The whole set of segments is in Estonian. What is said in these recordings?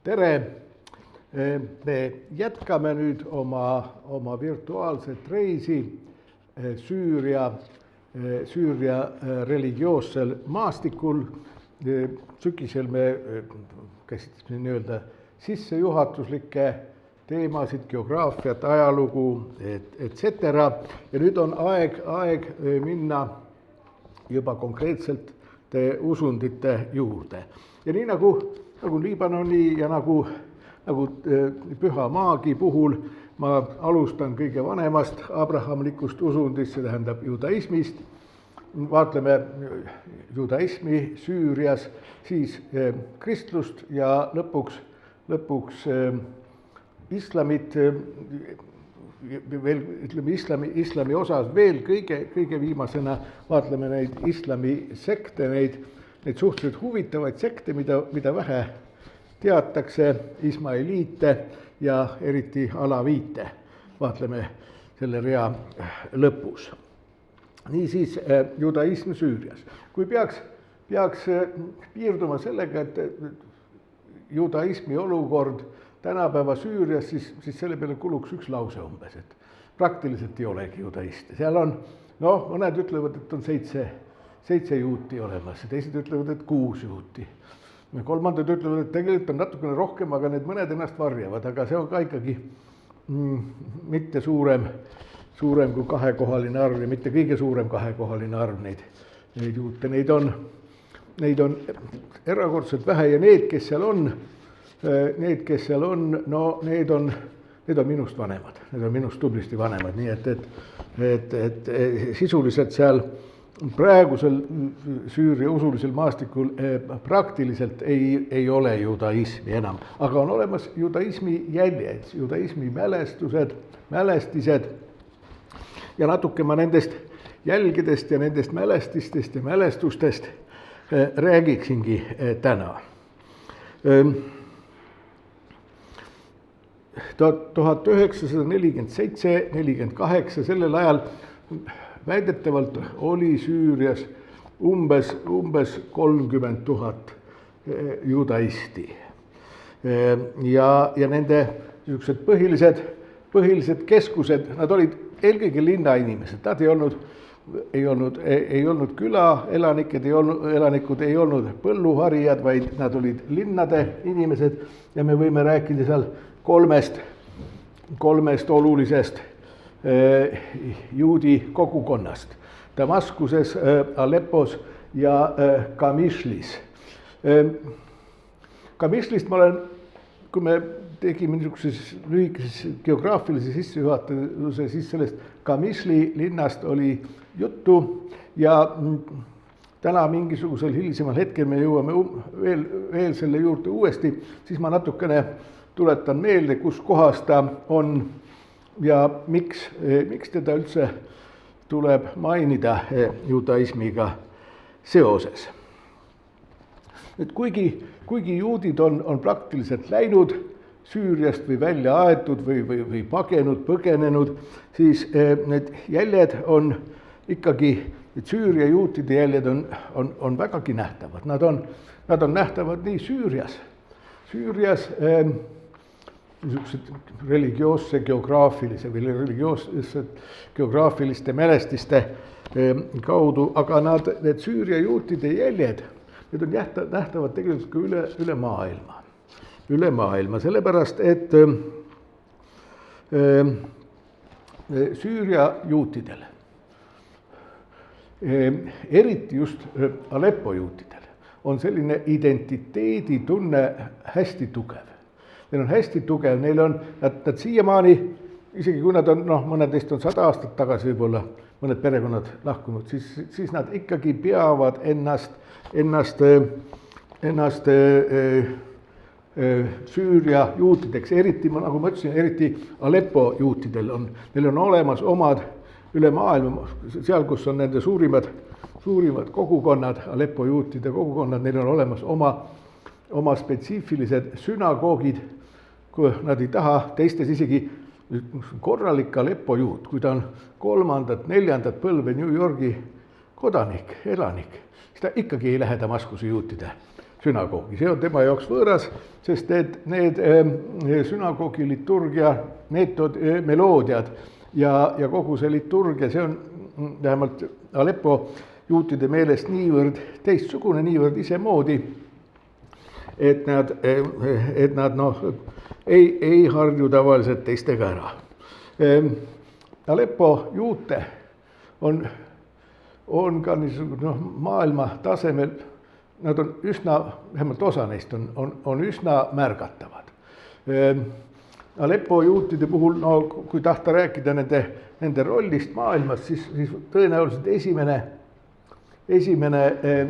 tere! Me jätkame nüüd oma virtuaalset reisi Süüria religioossel maastikul. Sügisel me käsitlesime nii-öelda sissejuhatuslikke teemasid, geograafiat, ajalugu, etc. Ja nüüd on aeg minna juba konkreetselt usundite juurde. Ja nii nagu Liibanoni ja nagu Püha Maagi puhul ma alustan kõige vanemast abrahamlikust usundist, see tähendab judaismist. Vaatleme judaismi Süürias, siis kristlust ja lõpuks islamit, veel ütleme islami osas veel kõige viimasena vaatleme neid islami sekte, neid suhteliselt huvitavaid sekte, mida vähe teatakse, ismailiite ja eriti alaviite. Vaatleme selle rea lõpus. Niisiis judaism Süürias. Kui peaks piirduma sellega, et judaismi olukord tänapäeva Süürias, siis selle peale kuluks üks lause umbes, et praktiliselt ei olegi judaiste. Seal on, mõned ütlevad, et on seitse juuti olemas, teised ütlevad, et 6 juuti. Kolmandad ütlevad, et tegelikult on natukene rohkem, aga need mõned ennast varjavad, aga see on ka ikkagi mitte suurem kui kahekohaline arv ja mitte kõige suurem kahekohaline arv neid juute. Neid on erakordselt vähe ja need, kes seal on, need on minust vanemad, need on minust tublisti vanemad, nii et sisuliselt seal praegusel Süüria usulisel maastikul praktiliselt ei ole judaismi enam, aga on olemas judaismi jäljed, judaismi mälestised ja natuke ma nendest jälgedest ja nendest mälestistest ja mälestustest räägiksingi täna. 1947-48 sellel ajal väidetavalt oli Süürias umbes 30 000 judaisti. Ja nende niisugused põhilised keskused, nad olid eelkõige linnainimesed, nad ei olnud külaelanikud, ei olnud põlluharijad, vaid nad olid linnade inimesed ja me võime rääkida seal kolmest olulisest juudi kogukonnast. Damaskuses, Aleppos ja Kamishlis. Kamishlist ma olen, kui me tegime niisuguses lühikeses geograafilise sissejuhatuse, siis sellest Kamishli linnast oli juttu ja täna mingisugusel hilisemal hetkel me jõuame veel selle juurde uuesti, siis ma natukene tuletan meelde, kus kohas ta on ja miks teda üldse tuleb mainida judaismiga seoses. Et kuigi juudid on praktiliselt läinud Süüriast või välja aetud või põgenenud, siis need jäljed on ikkagi, et Süüria juutide jäljed on vägagi nähtavad. Nad on nähtavad nii Süürias niisugused religioosse geograafiliste mälestiste kaudu, aga need Süüria juutide jäljed, need on nähtavad tegelikult ka üle maailma, sellepärast et Süüria juutidel, eriti just Aleppo juutidel, on selline identiteeditunne hästi tugev. Neil on hästi tugev, nad siiamaani, isegi kui nad on, mõned neist on 100 aastat tagasi võib-olla, mõned perekonnad lahkunud, siis nad ikkagi peavad ennast Süüria juutideks, eriti, nagu ma ütlesin, eriti Aleppo juutidel neil on olemas omad üle maailma, seal, kus on nende suurimad kogukonnad, Aleppo juutide kogukonnad, neil on olemas oma spetsiifilised sünagoogid, kui nad ei taha teistes isegi korralik Aleppo juut, kui ta on 3., 4. põlve New Yorgi elanik, siis ta ikkagi ei lähe Damaskuse juutide sünagoogi, see on tema jaoks võõras, sest need sünagoogi liturgia meloodiad ja kogu see liturgia, see on vähemalt Aleppo juutide meelest niivõrd teistsugune, niivõrd isemoodi, et nad ei harju tavaliselt teistega ära. Aleppo juute on ka niisugune maailma tasemel, nad on üsna, vähemalt osa neist on üsna märgatavad. Aleppo juutide puhul, kui tahta rääkida nende rollist maailmas, siis tõenäoliselt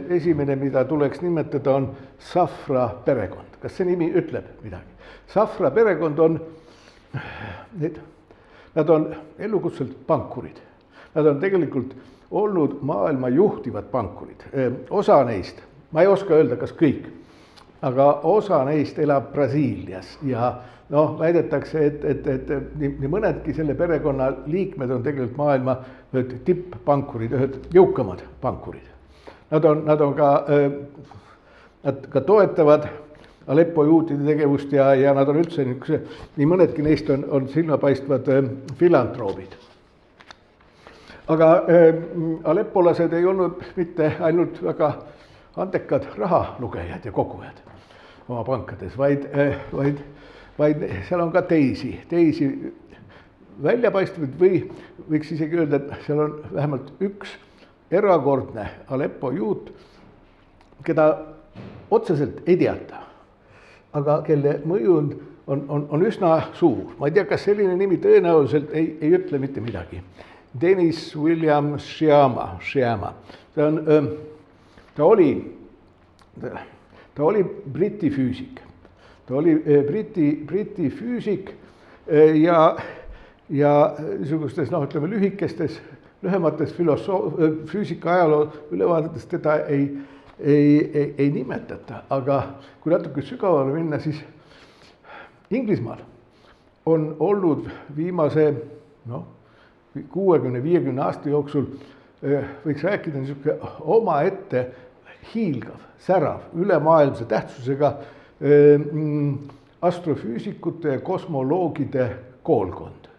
esimene, mida tuleks nimetada, on Safra perekond. Kas see nimi ütleb midagi? Safra perekond nad on elukutselt pankurid. Nad on tegelikult olnud maailma juhtivad pankurid. Osa neist, ma ei oska öelda, kas kõik, aga osa neist elab Brasiilias ja väidetakse, et nii mõnedki selle perekonna liikmed on tegelikult maailma tipp-pankurid, ühed jõukamad pankurid. Nad ka toetavad Aleppo juutide tegevust ja nad on üldse nii mõnedki neist on silmapaistvad filantroobid. Aga aleppolased ei olnud mitte ainult väga andekad rahalugejad ja kogujad oma pankades, vaid seal on ka teisi väljapaistvaid või võiks isegi öelda, et seal on vähemalt üks erakordne Aleppo juut, keda otseselt ei teata, aga kelle mõju on üsna suur. Ma ei tea, kas selline nimi tõenäoliselt ei ütle mitte midagi. Dennis William Sciama. Ta oli Briti füüsik. Ta oli Briti füüsik ja niisugustes, ütleme, lühemates füüsika ajaloo ülevaadetes teda ei nimetata, aga kui natuke sügavale minna, siis Inglismaal on olnud viimase 60-50 aasta jooksul, võiks rääkida niisugune omaette hiilgav, särav, ülemaailmse tähtsusega astrofüüsikute ja kosmoloogide koolkond.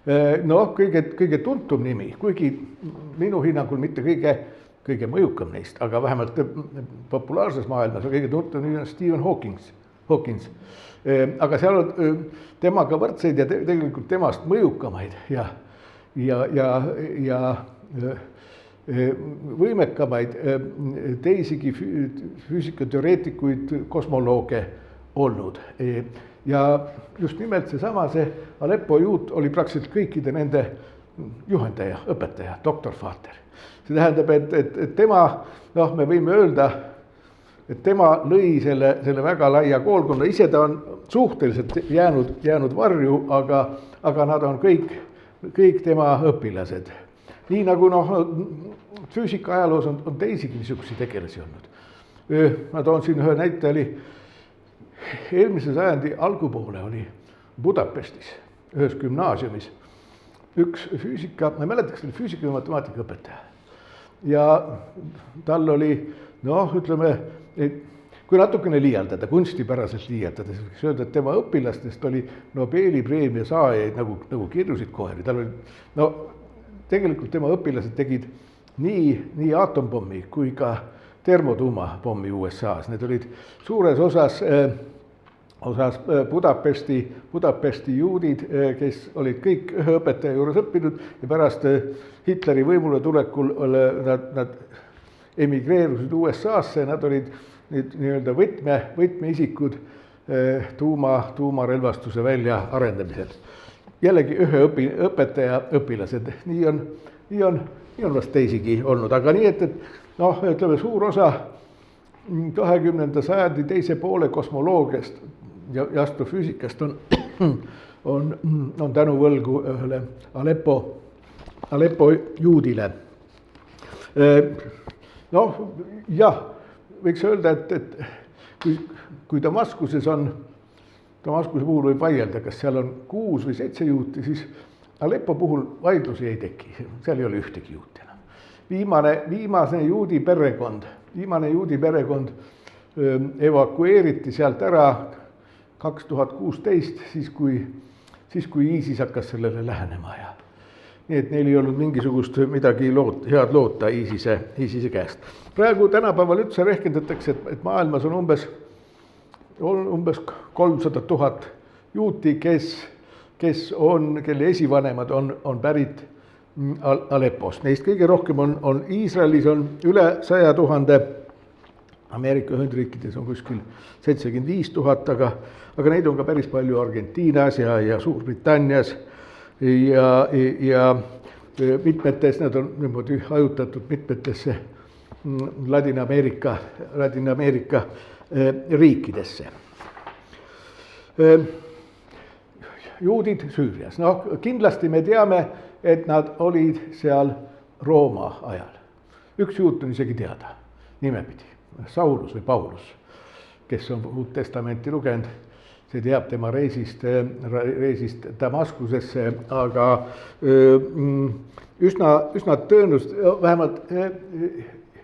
Kõige tuntum nimi, kuigi minu hinnangul mitte kõige mõjukam neist, aga vähemalt populaarses maailmas on kõige tuntum nimi on Stephen Hawkins. Aga seal on temaga võrdseid ja tegelikult temast mõjukamaid ja võimekamaid teisigi füüsikateoreetikuid, kosmolooge olnud. Ja just nimelt see Aleppo juut oli praktiliselt kõikide nende juhendaja, õpetaja, doktorfaater. See tähendab, et tema, me võime öelda, et tema lõi selle väga laia koolkonna, ise ta on suhteliselt jäänud varju, aga nad on kõik tema õpilased. Nii nagu füüsika ajaloos on teisigi niisuguseid tegelasi olnud. Ma toon siin ühe näite, oli eelmise sajandi algupoole oli Budapestis ühes gümnaasiumis üks füüsika, ma ei mäleta, kas ta oli füüsika või matemaatika õpetaja. Ja tal oli, ütleme, kui natukene liialdada, kunstipäraselt liialdada, siis võiks öelda, et tema õpilastest oli Nobeli preemia saajaid nagu kirjusid koeri. Tal oli, tegelikult tema õpilased tegid nii aatompommi kui ka termotuumapommi USA-s. Need olid suures osas Budapesti juudid, kes olid kõik ühe õpetaja juures õppinud ja pärast Hitleri võimule tulekul nad emigreerusid USA-sse, nad olid nii-öelda võtmeisikud tuumarelvastuse väljaarendamisel. Jällegi ühe õpetaja õpilased, nii on vast teisigi olnud, aga nii, et ütleme, suur osa 20. sajandi teise poole kosmoloogiast ja astrofüüsikast on tänu võlgu ühele Aleppo juudile. Jah, võiks öelda, et kui Damaskuse puhul võib vaielda, kas seal on 6 või 7 juuti, siis Aleppo puhul vaidlusi ei teki, seal ei ole ühtegi juuti enam. Viimane juudi perekond evakueeriti sealt ära 2016, siis kui ISIS hakkas sellele lähenema ja nii et neil ei olnud mingisugust midagi head loota ISISe käest. Praegu tänapäeval üldse rehkendatakse, et maailmas on umbes 300 000 juuti, kelle esivanemad on pärit Aleppost. Neist kõige rohkem on Iisraelis on üle 100 000, Ameerika Ühendriikides on kuskil 75 000, aga neid on ka päris palju Argentiinas ja Suurbritannias ja mitmetes, nad on niimoodi hajutatud mitmetesse Ladina-Ameerika riikidesse. Juudid Süürias, kindlasti me teame, et nad olid seal Rooma ajal. Üks juut on isegi teada, nimepidi, Saulus või Paulus, kes on Uut Testamenti lugenud, see teab tema reisist Damaskusesse, aga üsna tõenäoliselt, vähemalt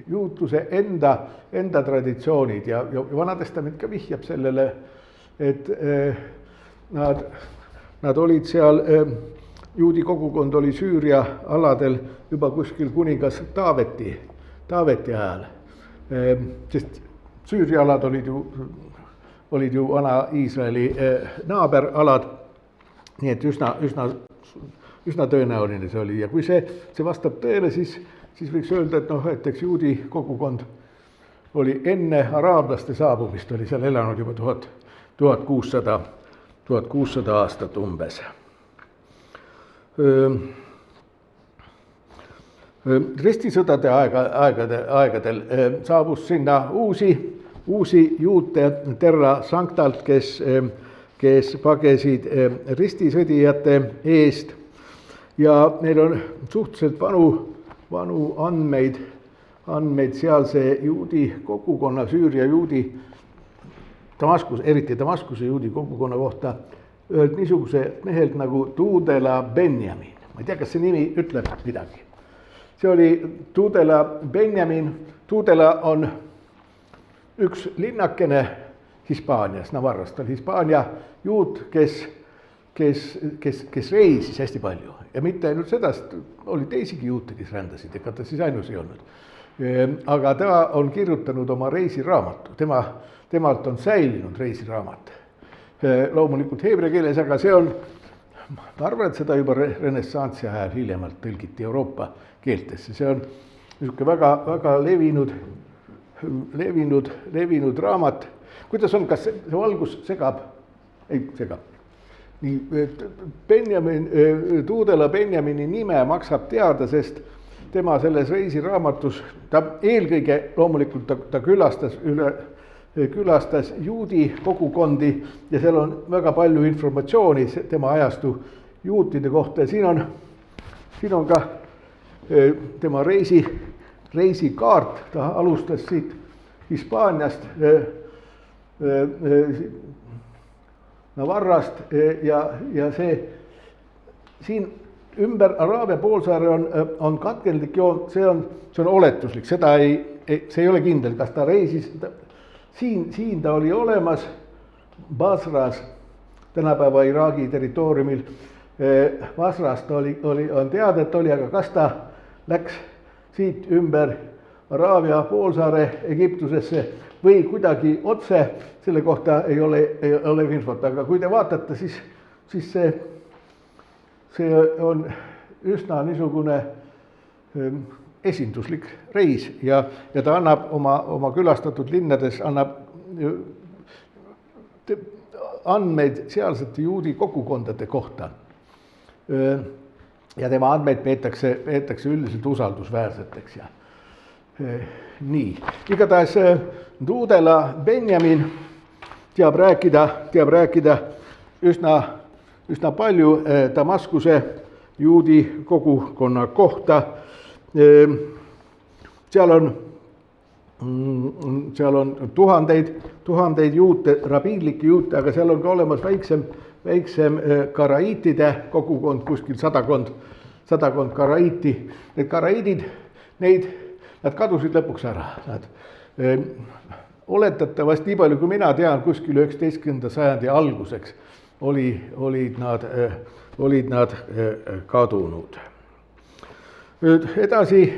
juutluse enda traditsioonid ja Vana Testament ka vihjab sellele, et nad olid seal, juudi kogukond oli Süüria aladel juba kuskil kuningas Taaveti ajal, sest Süüria alad olid ju vana Iisraeli naaberalad, nii et üsna tõenäoline see oli ja kui see vastab tõele, siis võiks öelda, et eks juudi kogukond oli enne araablaste saabumist, oli seal elanud juba 1600 aastat umbes. Ristisõdade aegadel saabus sinna uusi juute Terra Sanctalt, kes pagesid ristisõdijate eest ja neil on suhteliselt vanu andmeid sealse juudi kogukonna, Süüria juudi, eriti Damaskuse juudi kogukonna kohta ühelt niisuguse mehelt nagu Tudela Benjamin. Ma ei tea, kas see nimi ütleb midagi. See oli Tudela Benjamin. Tudela on üks linnakene Hispaanias, Navarrast. Ta oli Hispaania juut, kes reisis hästi palju. Ja mitte ainult seda, oli teisigi juute, kes rändasid, ega ta siis ainus ei olnud. Aga ta on kirjutanud oma reisiraamatu. Temalt on säilinud reisiraamat. Loomulikult heebrea keeles, aga see on, ma arvan, et seda juba renessansi ajal hiljemalt tõlgiti Euroopa keeltesse. See on niisugune väga levinud raamat. Kuidas on, kas see valgus segab? Ei sega. Nii, Tudela Benjamini nime maksab teada, sest tema selles reisiraamatus, ta eelkõige loomulikult ta külastas juudi kogukondi ja seal on väga palju informatsiooni tema ajastu juutide kohta ja siin on ka tema reisikaart, ta alustas siit Hispaaniast, Navarrast ja see siin ümber Araabia poolsaare on katkendlik joon, see on oletuslik, see ei ole kindel, kas ta reisis, siin ta oli olemas Basras, tänapäeva Iraagi territooriumil, Basrast on teada, et oli, aga kas ta läks siit ümber Araabia poolsaare Egiptusesse või kuidagi otse, selle kohta ei ole infot, aga kui te vaatate, siis see on üsna niisugune esinduslik reis ja ta annab oma külastatud linnades andmeid sealsete juudi kogukondade kohta. Ja tema andmeid peetakse üldiselt usaldusväärseteks ja nii. Igatahes Tudela Benjamin teab rääkida üsna palju Damaskuse juudi kogukonna kohta. Seal on tuhandeid juute, rabiinlikke juute, aga seal on ka olemas väiksem karaiitide kogukond, kuskil sadakond karaiiti. Need karaiidid, nad kadusid lõpuks ära. oletatavasti, nii palju kui mina tean, kuskil 19. sajandi alguseks olid nad kadunud. Nüüd edasi,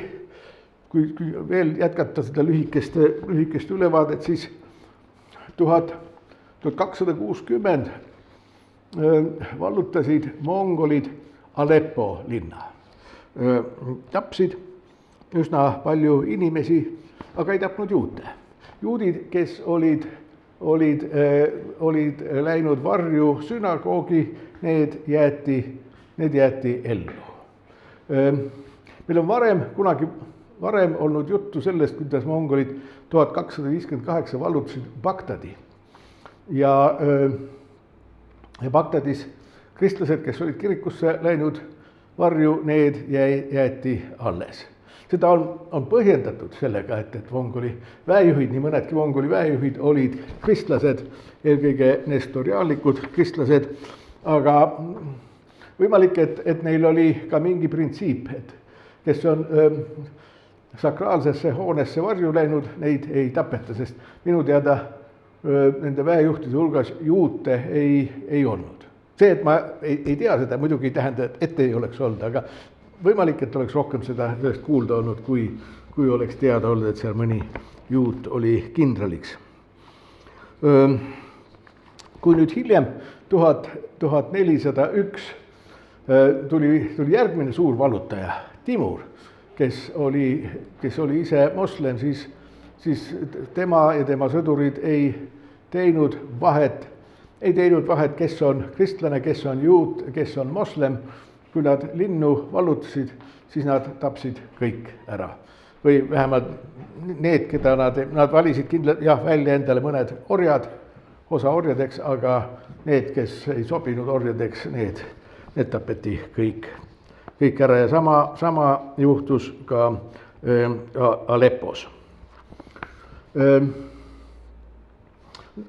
kui veel jätkata seda lühikest ülevaadet, siis 1260 vallutasid mongolid Aleppo linna. Tapsid üsna palju inimesi, aga ei tapnud juute. Juudid, kes olid läinud varju sünagoogi, need jäeti ellu. Meil on kunagi varem olnud juttu sellest, kuidas mongolid 1258 vallutasid Bagdadi. Ja Bagdadis kristlased, kes olid kirikusse läinud varju, need jäeti alles. Seda on põhjendatud sellega, et mongoli väejuhid, nii mõnedki mongoli väejuhid olid kristlased, eelkõige nestoriaanlikud kristlased, aga võimalik, et neil oli ka mingi printsiip, et kes on sakraalsesse hoonesse varju läinud, neid ei tapeta, sest minu teada nende väejuhtide hulgas juute ei olnud. See, et ma ei tea seda, muidugi ei tähenda, et ei oleks olnud, aga võimalik, et oleks rohkem sellest kuulda olnud, kui oleks teada olnud, et seal mõni juut oli kindraliks. Kui nüüd hiljem, 1401, tuli järgmine suur vallutaja, Timur, kes oli ise moslem, siis tema ja tema sõdurid ei teinud vahet, kes on kristlane, kes on juut, kes on moslem. Kui nad linnu vallutasid, siis nad tapsid kõik ära. Või vähemalt need, keda nad valisid välja endale mõned orjad, osa orjadeks, aga need, kes ei sobinud orjadeks, need tapeti kõik ära ja sama juhtus ka Aleppos.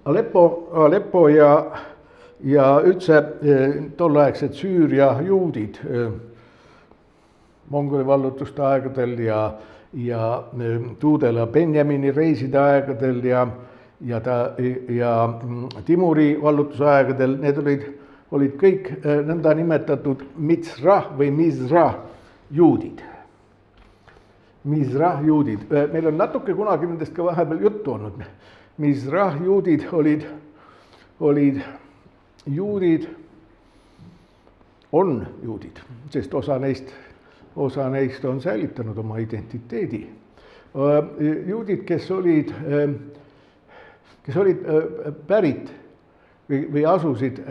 Aleppo ja üldse tolleaegsed Süüria juudid mongoli vallutuste aegadel ja Tuudela Benjamini reiside aegadel ja Timuri vallutuse aegadel, need olid kõik nõnda nimetatud Mizrah või Mizrah juudid. Mizrah juudid, meil on natuke kunagi nendest ka vahepeal juttu olnud. Mizrah juudid olid juudid, on juudid, sest osa neist on säilitanud oma identiteedi. Juudid, kes olid pärit või asusid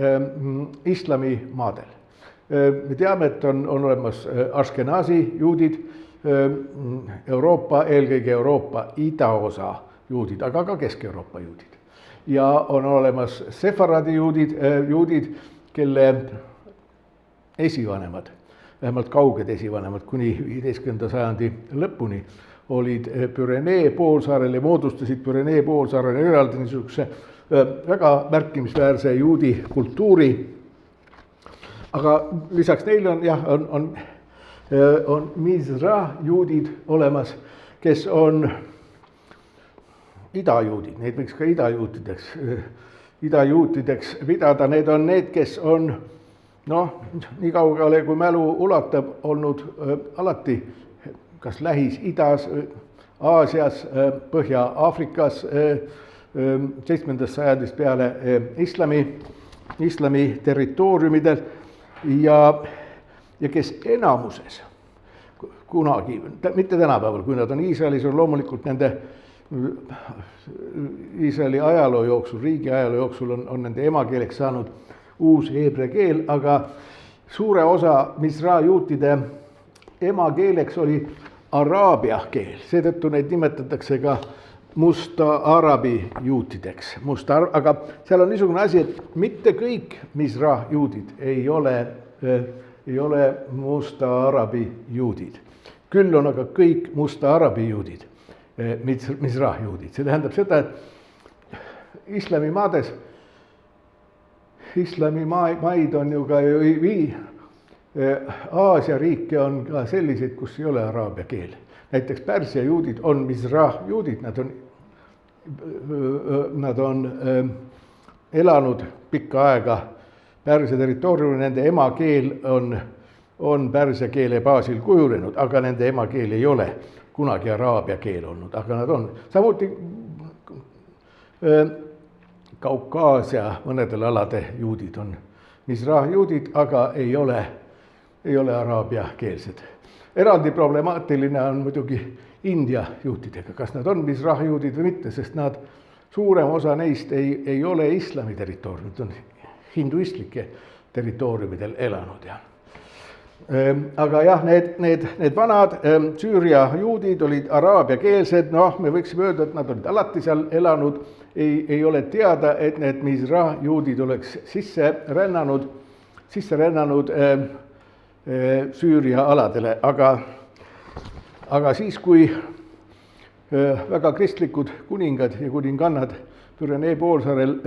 islamimaadel. Me teame, et on olemas Ashkenazi juudid, eelkõige Euroopa idaosa juudid, aga ka Kesk-Euroopa juudid. Ja on olemas sefaradi juudid, kelle esivanemad, vähemalt kauged esivanemad kuni 15. sajandi lõpuni olid Pürenee poolsaarel ja moodustasid Pürenee poolsaarel eraldi niisuguse väga märkimisväärse juudi kultuuri. Aga lisaks neile on Mizrah juudid olemas, kes on idajuudid, neid võiks ka idajuutideks pidada, need on need, kes on nii kaugele kui mälu ulatab, olnud alati kas Lähis-Idas, Aasias, Põhja-Aafrikas, 7. sajandist peale islami territooriumidel ja kes enamuses kunagi, mitte tänapäeval, kui nad on Iisraelis, on loomulikult nende Iisraeli ajaloo jooksul, riigi ajaloo jooksul on nende emakeeleks saanud uus heebrea keel, aga suure osa Mizrah juutide emakeeleks oli araabia keel, seetõttu neid nimetatakse ka musta arabi juutideks. Aga seal on niisugune asi, et mitte kõik Mizrah juudid ei ole musta arabi juudid. Küll on aga kõik musta arabi juudid, Mizrah juudid. See tähendab seda, et islamimaid on ju ka Aasia riike on ka selliseid, kus ei ole araabia keel. Näiteks Pärsia juudid on Mizrah juudid, nad on nad on elanud pikka aega Pärsia territooriumil, nende emakeel on pärsia keele baasil kujunenud, aga nende emakeel ei ole kunagi araabia keel olnud, aga nad on. Samuti Kaukaasia mõnedel alade juudid on Mizrah juudid, aga ei ole araabia keelsed. Eraldi problemaatiline on muidugi India juutidega, kas nad on Mizrah juudid või mitte, sest suurem osa neist ei ole islami territooriumid, on hinduistlike territooriumidel elanud. Aga jah, need vanad Süüria juudid olid araabia keelsed, me võiksime öelda, et nad olid alati seal elanud, ei ole teada, et need Mizrah juudid oleks sisse rännanud Süüria aladele, aga siis, kui väga kristlikud kuningad ja kuningannad Pürenee poolsaarel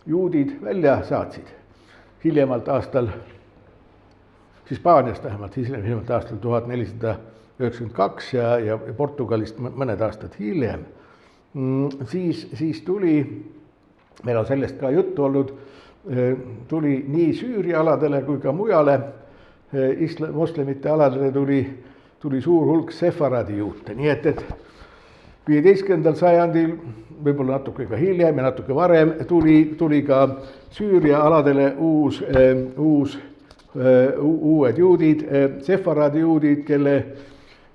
juudid välja saatsid, hiljemalt aastal, Hispaaniast vähemalt, hiljemalt aastal 1492 ja Portugalist mõned aastad hiljem, siis tuli, meil on sellest ka juttu olnud, tuli nii Süüria aladele kui ka mujale moslemite aladele tuli suur hulk sefaradi juute, nii et 15. sajandil, võib-olla natuke ka hiljem ja natuke varem, tuli ka Süüria aladele uued juudid, sefaradi juudid,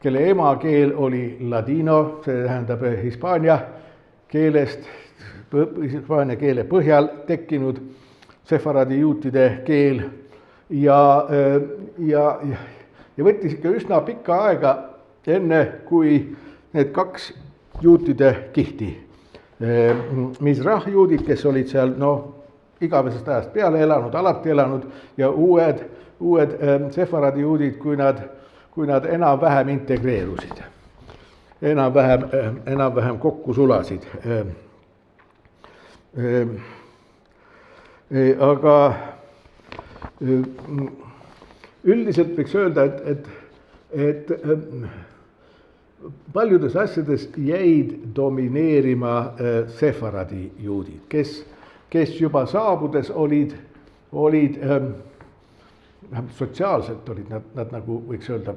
kelle emakeel oli ladino, see tähendab hispaania keele põhjal tekkinud sefaradi juutide keel ja võttis ikka üsna pikka aega, enne kui need kaks juutide kihti, Mizrah juudid, kes olid seal igavesest ajast peale elanud, alati elanud, ja uued sefaradi juudid, kui nad enam-vähem integreerusid, enam-vähem kokku sulasid. Aga üldiselt võiks öelda, et paljudes asjades jäid domineerima sefaradi juudid, kes juba saabudes olid sotsiaalselt olid nad nagu võiks öelda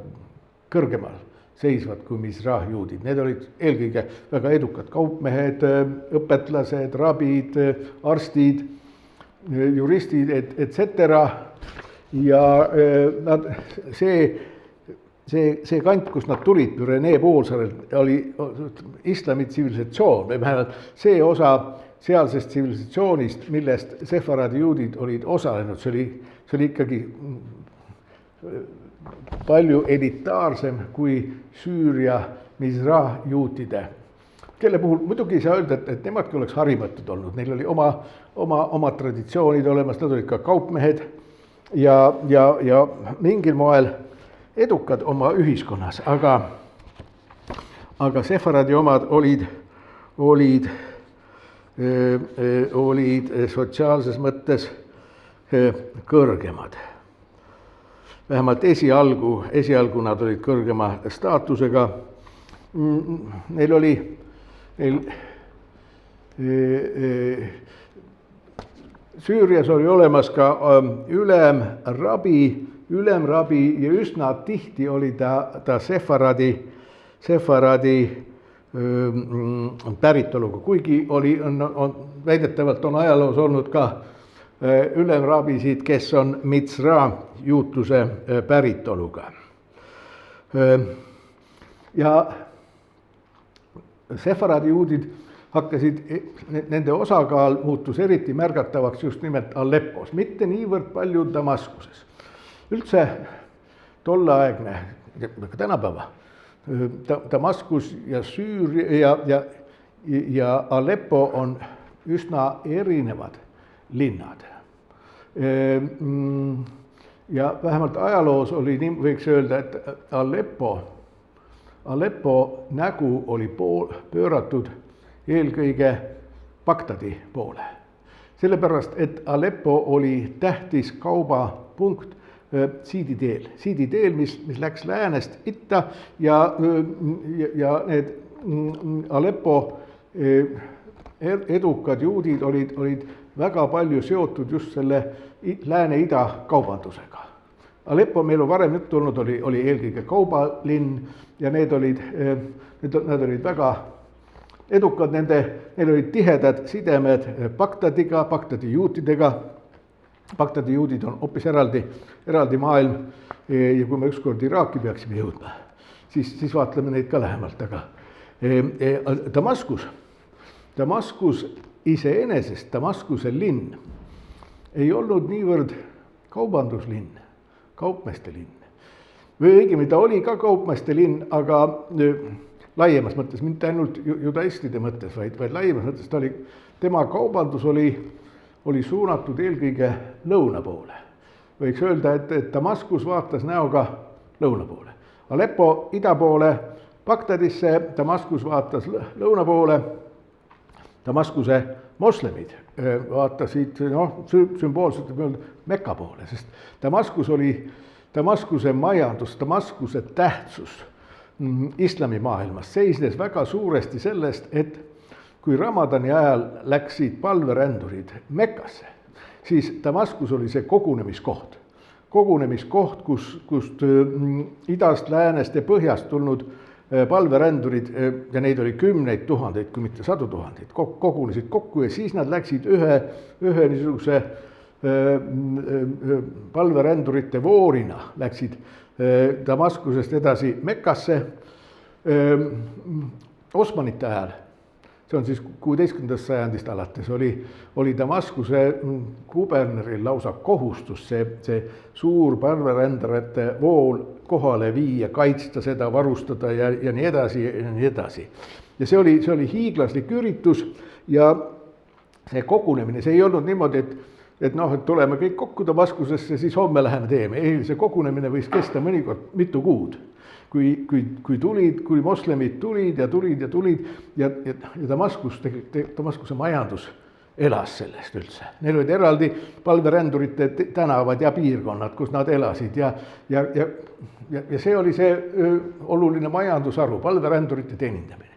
kõrgemal seisvad kui Mizrah juudid. Need olid eelkõige väga edukad kaupmehed, õpetlased, rabid, arstid, juristid, etc. Ja see kant, kus nad tulid Pürenee poolsaarelt, oli islami tsivilisatsioon või vähemalt see osa sealsest tsivilisatsioonist, millest sefaradi juudid olid osalenud, see oli ikkagi palju elitaarsem kui Süüria Mizrah juutide, kelle puhul muidugi ei saa öelda, et nemadki oleks harimatud olnud, neil oli oma traditsioonid olemas, nad olid ka kaupmehed ja mingil moel edukad oma ühiskonnas, aga sefaradi omad olid sotsiaalses mõttes kõrgemad. Vähemalt esialgu nad olid kõrgema staatusega. Neil oli Süürias oli olemas ka ülemrabi ja üsna tihti oli ta sefaradi päritoluga, kuigi väidetavalt on ajaloos olnud ka ülemrabisid, kes on Mizrah juutluse päritoluga. Ja sefaradi juudid nende osakaal muutus eriti märgatavaks just nimelt Aleppos, mitte niivõrd palju Damaskuses. Üldse tolleaegne, ka tänapäeva, Damaskus ja Süüria ja Aleppo on üsna erinevad linnad. Ja vähemalt ajaloos oli, võiks öelda, et Aleppo nägu oli pööratud eelkõige Bagdadi poole. Sellepärast, et Aleppo oli tähtis kaubapunkt siiditeel, mis läks läänest itta ja need Aleppo edukad juudid olid väga palju seotud just selle Lääne-Ida kaubandusega. Aleppo meil on varem juttu olnud, oli eelkõige kaubalinn ja need olid väga edukad, neil olid tihedad sidemed Bagdadiga, Bagdadi juutidega. Bagdadi juudid on hoopis eraldi maailm ja kui me ükskord Iraaki peaksime jõudma, siis vaatleme neid ka lähemalt, aga Damaskus iseenesest, Damaskuse linn ei olnud niivõrd kaubanduslinn, kaupmeeste linn. Või õigemini ta oli ka kaupmeeste linn, aga laiemas mõttes, mitte ainult judaistide mõttes, vaid laiemas mõttes tema kaubandus oli suunatud eelkõige lõuna poole. Võiks öelda, et Damaskus vaatas näoga lõuna poole. Aleppo ida poole Bagdadisse, Damaskus vaatas lõuna poole. Damaskuse moslemid vaatasid sümboolselt Mekka poole, sest Damaskuse majandus, Damaskuse tähtsus islamimaailmas seisnes väga suuresti sellest, et kui Ramadani ajal läksid palverändurid Mekkasse, siis Damaskus oli see kogunemiskoht, kust idast, läänest ja põhjast tulnud palverändurid, ja neid oli kümneid tuhandeid, kui mitte sadu tuhandeid, kogunesid kokku ja siis nad läksid ühe niisuguse palverändurite voorina, läksid Damaskusest edasi Mekkasse. Osmanite ajal, see on siis 16. sajandist alates, oli Damaskuse kuberneril lausa kohustus see suur palverändajate vool kohale viia, kaitsta seda, varustada ja nii edasi ja nii edasi. Ja see oli hiiglaslik üritus ja see kogunemine, see ei olnud niimoodi, et tuleme kõik kokku Damaskusesse, siis homme läheme teeme. Ei, see kogunemine võis kesta mõnikord mitu kuud. Kui moslemid tulid ja Damaskuse majandus elas sellest üldse. Neil olid eraldi palverändurite tänavad ja piirkonnad, kus nad elasid ja see oli see oluline majandusharu, palverändurite teenindamine.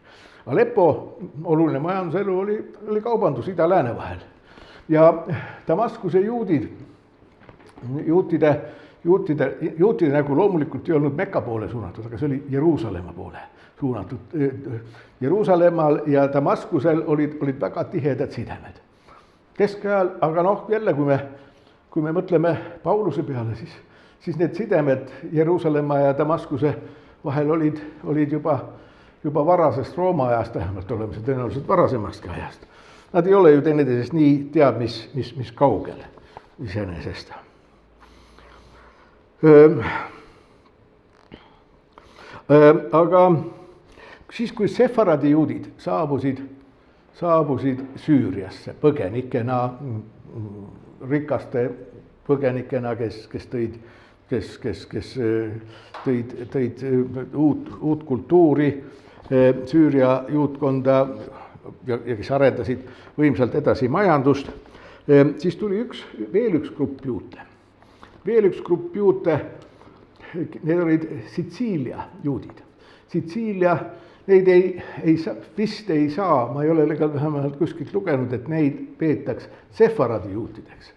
Aleppo oluline majanduselu oli kaubandus ida-lääne vahel. Ja Damaskuse juutide nagu loomulikult ei olnud Mekka poole suunatud, aga see oli Jeruusalemma poole suunatud. Jeruusalemmal ja Damaskusel olid väga tihedad sidemed. Keskajal, aga jälle, kui me mõtleme Pauluse peale, siis need sidemed Jeruusalemma ja Damaskuse vahel olid juba varasest Rooma ajast vähemalt olemas ja tõenäoliselt varasemastki ajast. Nad ei ole ju teineteisest nii teab, mis kaugel iseenesest. Aga siis, kui sefaradi juudid saabusid Süüriasse põgenikena, rikaste põgenikena, kes tõid uut kultuuri Süüria juutkonda ja kes arendasid võimsalt edasi majandust, siis tuli veel üks grupp juute. Need olid Sitsiilia juudid. Sitsiilia, neid vist ei saa, ma ei ole vähemalt kuskilt lugenud, et neid peetaks sefaradi juutideks.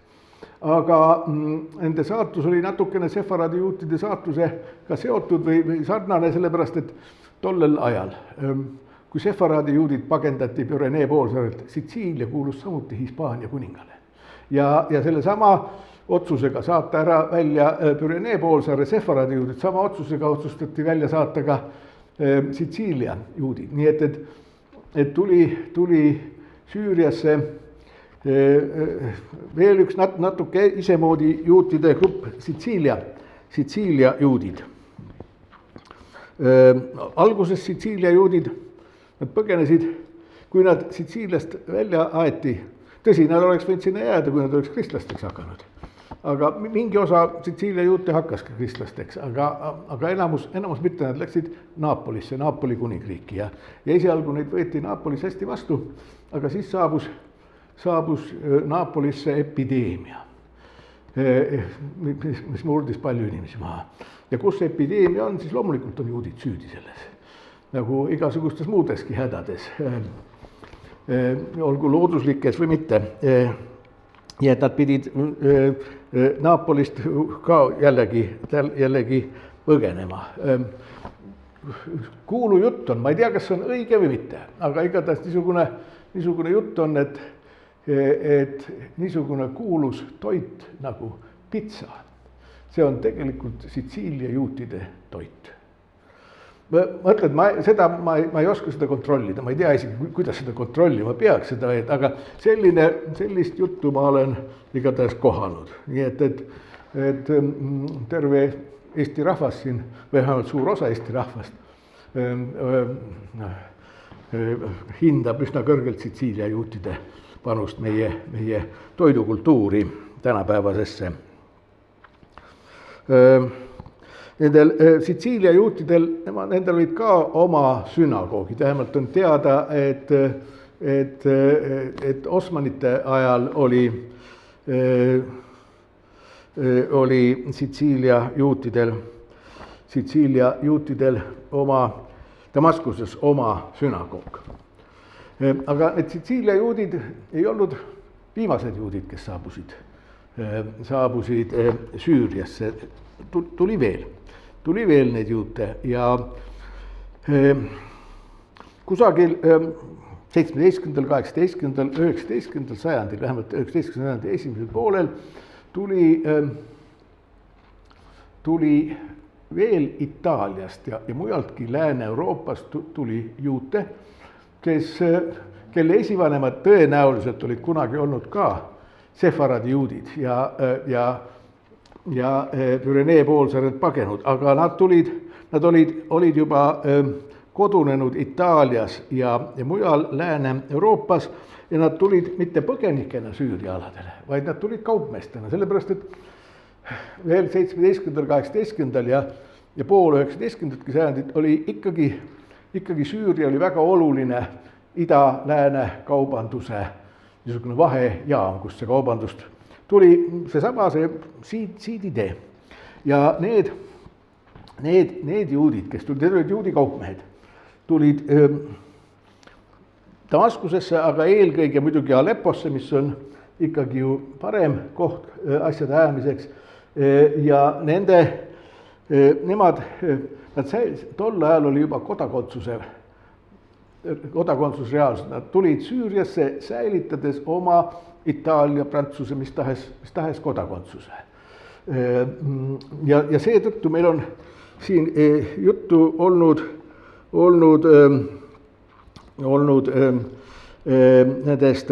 Aga nende saatus oli natukene sefaradi juutide saatusega seotud või sarnane, sellepärast et tollel ajal, kui sefaradi juudid pagendati Pürenee poolsaarelt, Sitsiilia kuulus samuti Hispaania kuningale. Ja selle sama otsusega saata ära välja Pürenee poolsaare sefaradi juudid, sama otsusega otsustati välja saata ka Sitsiilia juudid. Nii et tuli Süüriasse veel üks natuke isemoodi juutide grupp, Sitsiilia juudid. Alguses Sitsiilia juudid, nad põgenesid, kui nad Sitsiiliast välja aeti. Tõsi, nad oleks võinud sinna jääda, kui nad oleks kristlasteks hakanud. Aga mingi osa Sitsiilia juute hakkas ka kristlasteks, aga enamus mitte, nad läksid Naapolisse, Naapoli kuningriiki ja esialgu neid võeti Naapolis hästi vastu, aga siis saabus Naapolisse epideemia, mis murdis palju inimesi maha. Ja kus epideemia on, siis loomulikult on juudid süüdi selles, nagu igasugustes muudeski hädades. olgu looduslikes või mitte. Ja et nad pidid Napolist ka jällegi põgenema. Kuulu jutt on, ma ei tea, kas see on õige või mitte, aga igatahes niisugune jutt on, et niisugune kuulus toit nagu pitsa, see on tegelikult Sitsiilia juutide toit. Ma mõtlen, ma ei oska seda kontrollida, ma ei tea isegi, kuidas seda kontrollima peaks seda, aga sellist juttu ma olen igatahes kohanud. Nii et terve Eesti rahvas siin, või vähemalt suur osa Eesti rahvast hindab üsna kõrgelt Sitsiilia juutide panust meie toidukultuuri tänapäevasesse. Nendel Sitsiilia juutidel, nendel olid ka oma sünagoogid, vähemalt on teada, et osmanite ajal oli Sitsiilia juutidel Damaskuses oma sünagoog. Aga need Sitsiilia juudid ei olnud viimased juudid, kes saabusid Süüriasse, tuli veel neid juute ja kusagil 17., 18., 19. sajandil, vähemalt 19. sajandi esimesel poolel tuli veel Itaaliast ja mujaltki Lääne-Euroopast tuli juute, kelle esivanemad tõenäoliselt olid kunagi olnud ka sefaradi juudid ja Pürenee poolsaared pagenud, aga nad olid juba kodunenud Itaalias ja mujal Lääne-Euroopas ja nad tulid mitte põgenikena Süüria aladele, vaid nad tulid kaupmeestena, sellepärast et veel 17., 18. ja pool 19. sajandit oli ikkagi Süüria oli väga oluline ida-lääne kaubanduse niisugune vahejaam, kus see kaubandust tuli seesama siiditee. Ja need juudid, kes olid juudi kaupmehed, tulid Damaskusesse, aga eelkõige muidugi Alepposse, mis on ikkagi ju parem koht asjade ajamiseks. Ja nemad tol ajal oli juba kodakondsusreaalsus. Nad tulid Süüriasse säilitades oma Itaalia, Prantsuse, mis tahes kodakondsuse. Ja seetõttu meil on siin juttu olnud nendest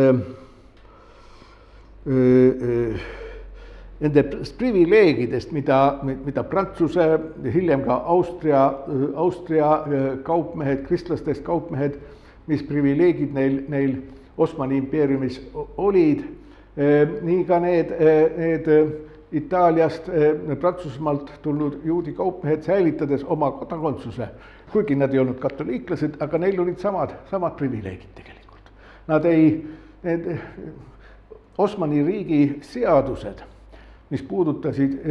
privileegidest, mida Prantsuse, hiljem ka Austria kaupmehed, kristlastest kaupmehed, mis privileegid neil Osmani impeeriumis olid, nii ka need Itaaliast, Prantsusmaalt tulnud juudi kaupmehed säilitades oma kodakondsuse, kuigi nad ei olnud katoliiklased, aga neil olid samad privileegid tegelikult. Need Osmani riigi seadused, mis puudutasid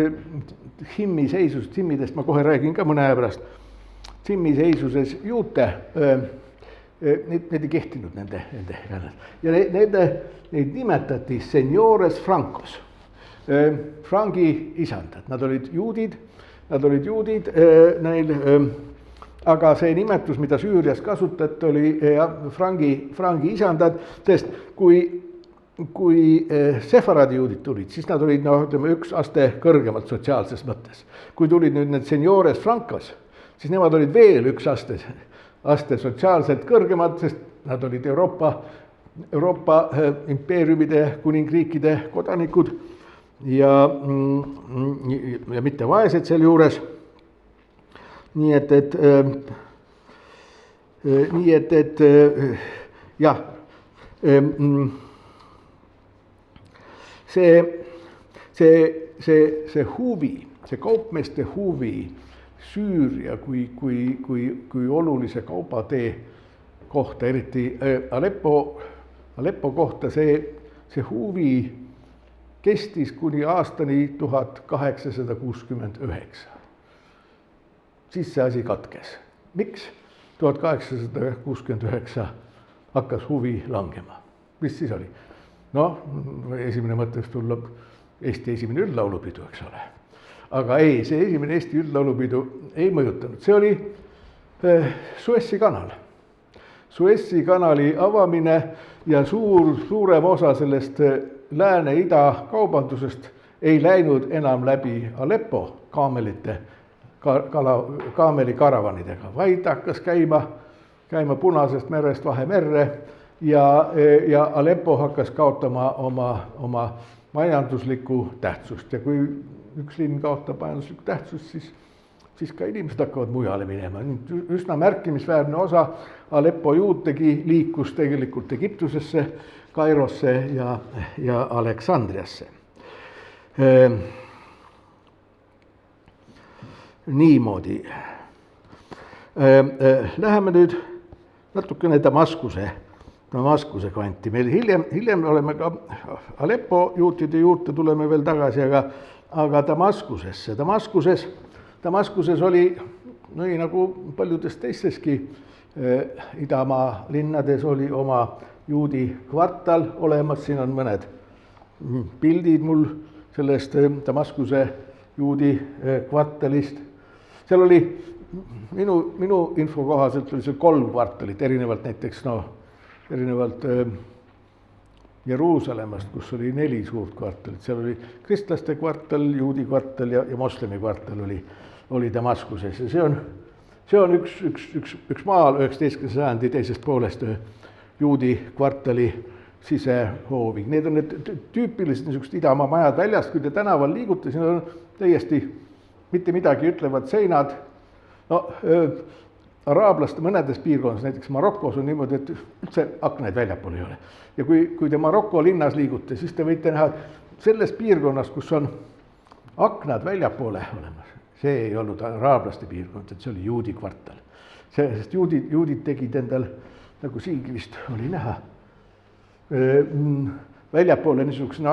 himmiseisust, himmidest ma kohe räägin ka mõne aja pärast, himmiseisuses juute, need ei kehtinud nende ja neid nimetati seniores francos, frangi isandad, nad olid juudid neil, aga see nimetus, mida Süürias kasutati, oli frangi isandad, sest kui sefaradi juudid tulid, siis nad olid üks aste kõrgemalt sotsiaalses mõttes. Kui tulid nüüd need seniores francos, siis nemad olid veel üks aste sotsiaalselt kõrgemad, sest nad olid Euroopa impeeriumide, kuningriikide kodanikud ja mitte vaesed seal juures. Nii et jah, see huvi, see kaupmeeste huvi Süüria kui olulise kaubatee kohta, eriti Aleppo kohta, see huvi kestis kuni aastani 1869. Siis see asi katkes. Miks 1869 hakkas huvi langema. Mis siis oli? Noh, esimene mõte, kes tuleb Eesti esimene üldlaulupidu, eks ole. Aga ei, see esimene Eesti üldlaulupidu ei mõjutanud. See oli Suessi kanal. Suessi kanali avamine ja suurem osa sellest lääne-ida kaubandusest ei läinud enam läbi Aleppo kaamelikaravanidega, vaid hakkas käima Punasest merest Vahemerre ja Aleppo hakkas kaotama oma majanduslikku tähtsust. Ja kui üks linn kaotab majanduslikku tähtsust, siis ka inimesed hakkavad mujale minema. Üsna märkimisväärne osa Aleppo juurtegi liikus tegelikult Egiptusesse, Kairosse ja Aleksandriasse. Niimoodi. Läheme nüüd natukene Damaskuse kanti. Meil hiljem oleme ka Aleppo juutide juurde tuleme veel tagasi, aga Damaskusesse. Damaskuses oli, nii nagu paljudes teisteski idamaa linnades oli oma juudi kvartal olemas, siin on mõned pildid mul sellest Damaskuse juudi kvartalist. Seal oli minu info kohaselt oli seal 3 kvartalit, erinevalt näiteks erinevalt Jeruusalemmast, kus oli 4 suurt kvartalit. Seal oli kristlaste kvartal, juudi kvartal ja moslemi kvartal oli Damaskuses. Ja see on üks maal 19. sajandi teisest poolest juudi kvartali sisehoovi. Need on need tüüpilised niisugused idamaa majad väljast, kui te tänaval liigute, siin on täiesti mitte midagi ütlevad seinad. Araablaste mõnedes piirkondades, näiteks Marokos on niimoodi, et üldse aknaid väljapool ei ole. Ja kui te Maroko linnas liigute, siis te võite näha, et selles piirkonnas, kus on aknad väljapoole olemas, see ei olnud araablaste piirkond, et see oli juudi kvartal. Sest juudid tegid endal, nagu siingi vist oli näha, väljapoole niisuguse,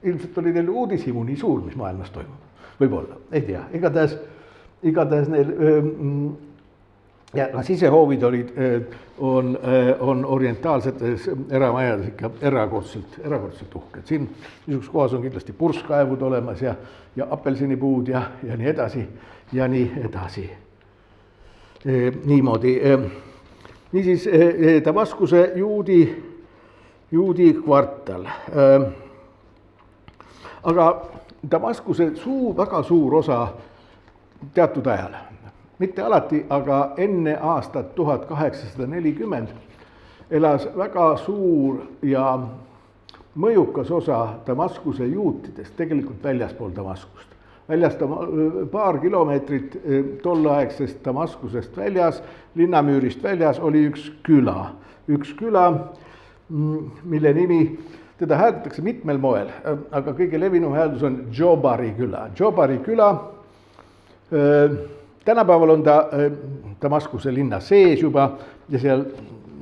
ilmselt oli neil uudishimu nii suur, mis maailmas toimub. Võib-olla, ei tea, igatahes neil ja sisehoovid on orientaalsetes eramajades ikka erakordselt uhked. Siin niisuguses kohas on kindlasti purskkaevud olemas ja apelsinipuud ja nii edasi ja nii edasi. Niimoodi. Niisiis Damaskuse juudi kvartal. Aga Damaskuse väga suur osa teatud ajal. Mitte alati, aga enne aastat 1840 elas väga suur ja mõjukas osa Damaskuse juutidest tegelikult väljaspool Damaskust. Paar kilomeetrit tolleaegsest Damaskusest väljas, linnamüürist väljas oli üks küla, mille nimi, teda hääldatakse mitmel moel, aga kõige levinum hääldus on Jobari küla. Tänapäeval on ta Damaskuse linna sees juba ja seal,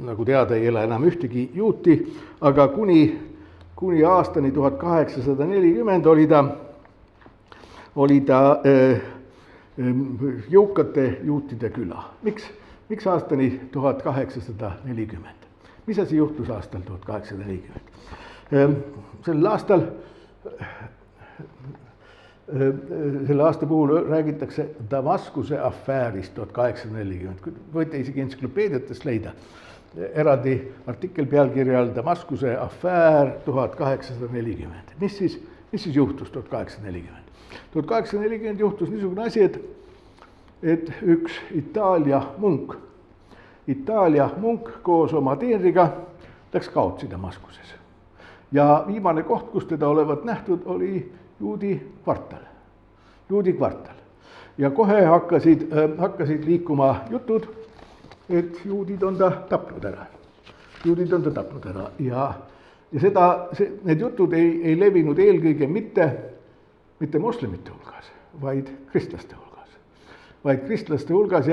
nagu teada, ei ela enam ühtegi juuti, aga kuni aastani 1840 oli ta jõukate juutide küla. Miks aastani 1840? Mis asi juhtus aastal 1840? Selle aasta puhul räägitakse Damaskuse afäärist 1840. Võite isegi entsüklopeediatest leida. Eraldi artikkel pealkirjal Damaskuse afäär 1840. Mis siis juhtus 1840? 1840 juhtus niisugune asi, et üks Itaalia munk koos oma teenriga läks kaotsi Damaskuses. Ja viimane koht, kus teda olevat nähtud, oli juudi kvartal. Ja kohe hakkasid liikuma jutud, et juudid on ta tapnud ära. Ja need jutud ei levinud eelkõige mitte moslemite hulgas, vaid kristlaste hulgas.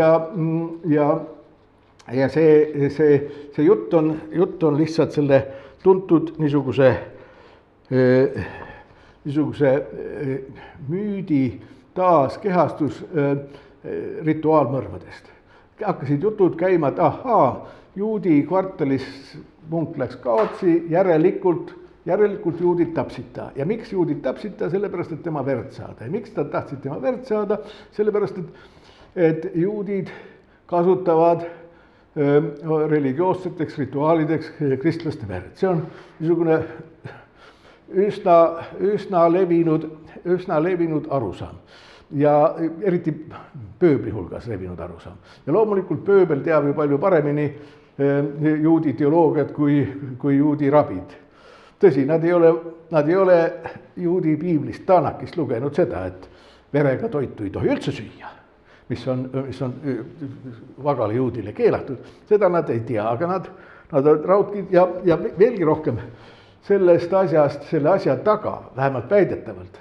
Ja see jutt on lihtsalt selle tuntud niisuguse müüdi taaskehastus rituaalmõrvadest. Hakkasid jutud käima, et juudi kvartalis munk läks kaotsi, järelikult juudid tapsid ta. Ja miks juudid tapsid ta? Sellepärast, et tema verd saada. Ja miks ta tahtsid tema verd saada? Sellepärast, et juudid kasutavad religioosseteks rituaalideks kristlaste verd. See on niisugune üsna levinud arusaam ja eriti pööbli hulgas levinud arusaam. Ja loomulikult pööbel teab ju palju paremini juudi teoloogiat kui juudi rabid. Tõsi, nad ei ole juudi piiblist Tanakist lugenud seda, et verega toitu ei tohi üldse süüa, mis on vagale juudile keelatud. Seda nad ei tea, aga nad raudkid ja veelgi rohkem sellest asjast, selle asja taga, vähemalt väidetavalt,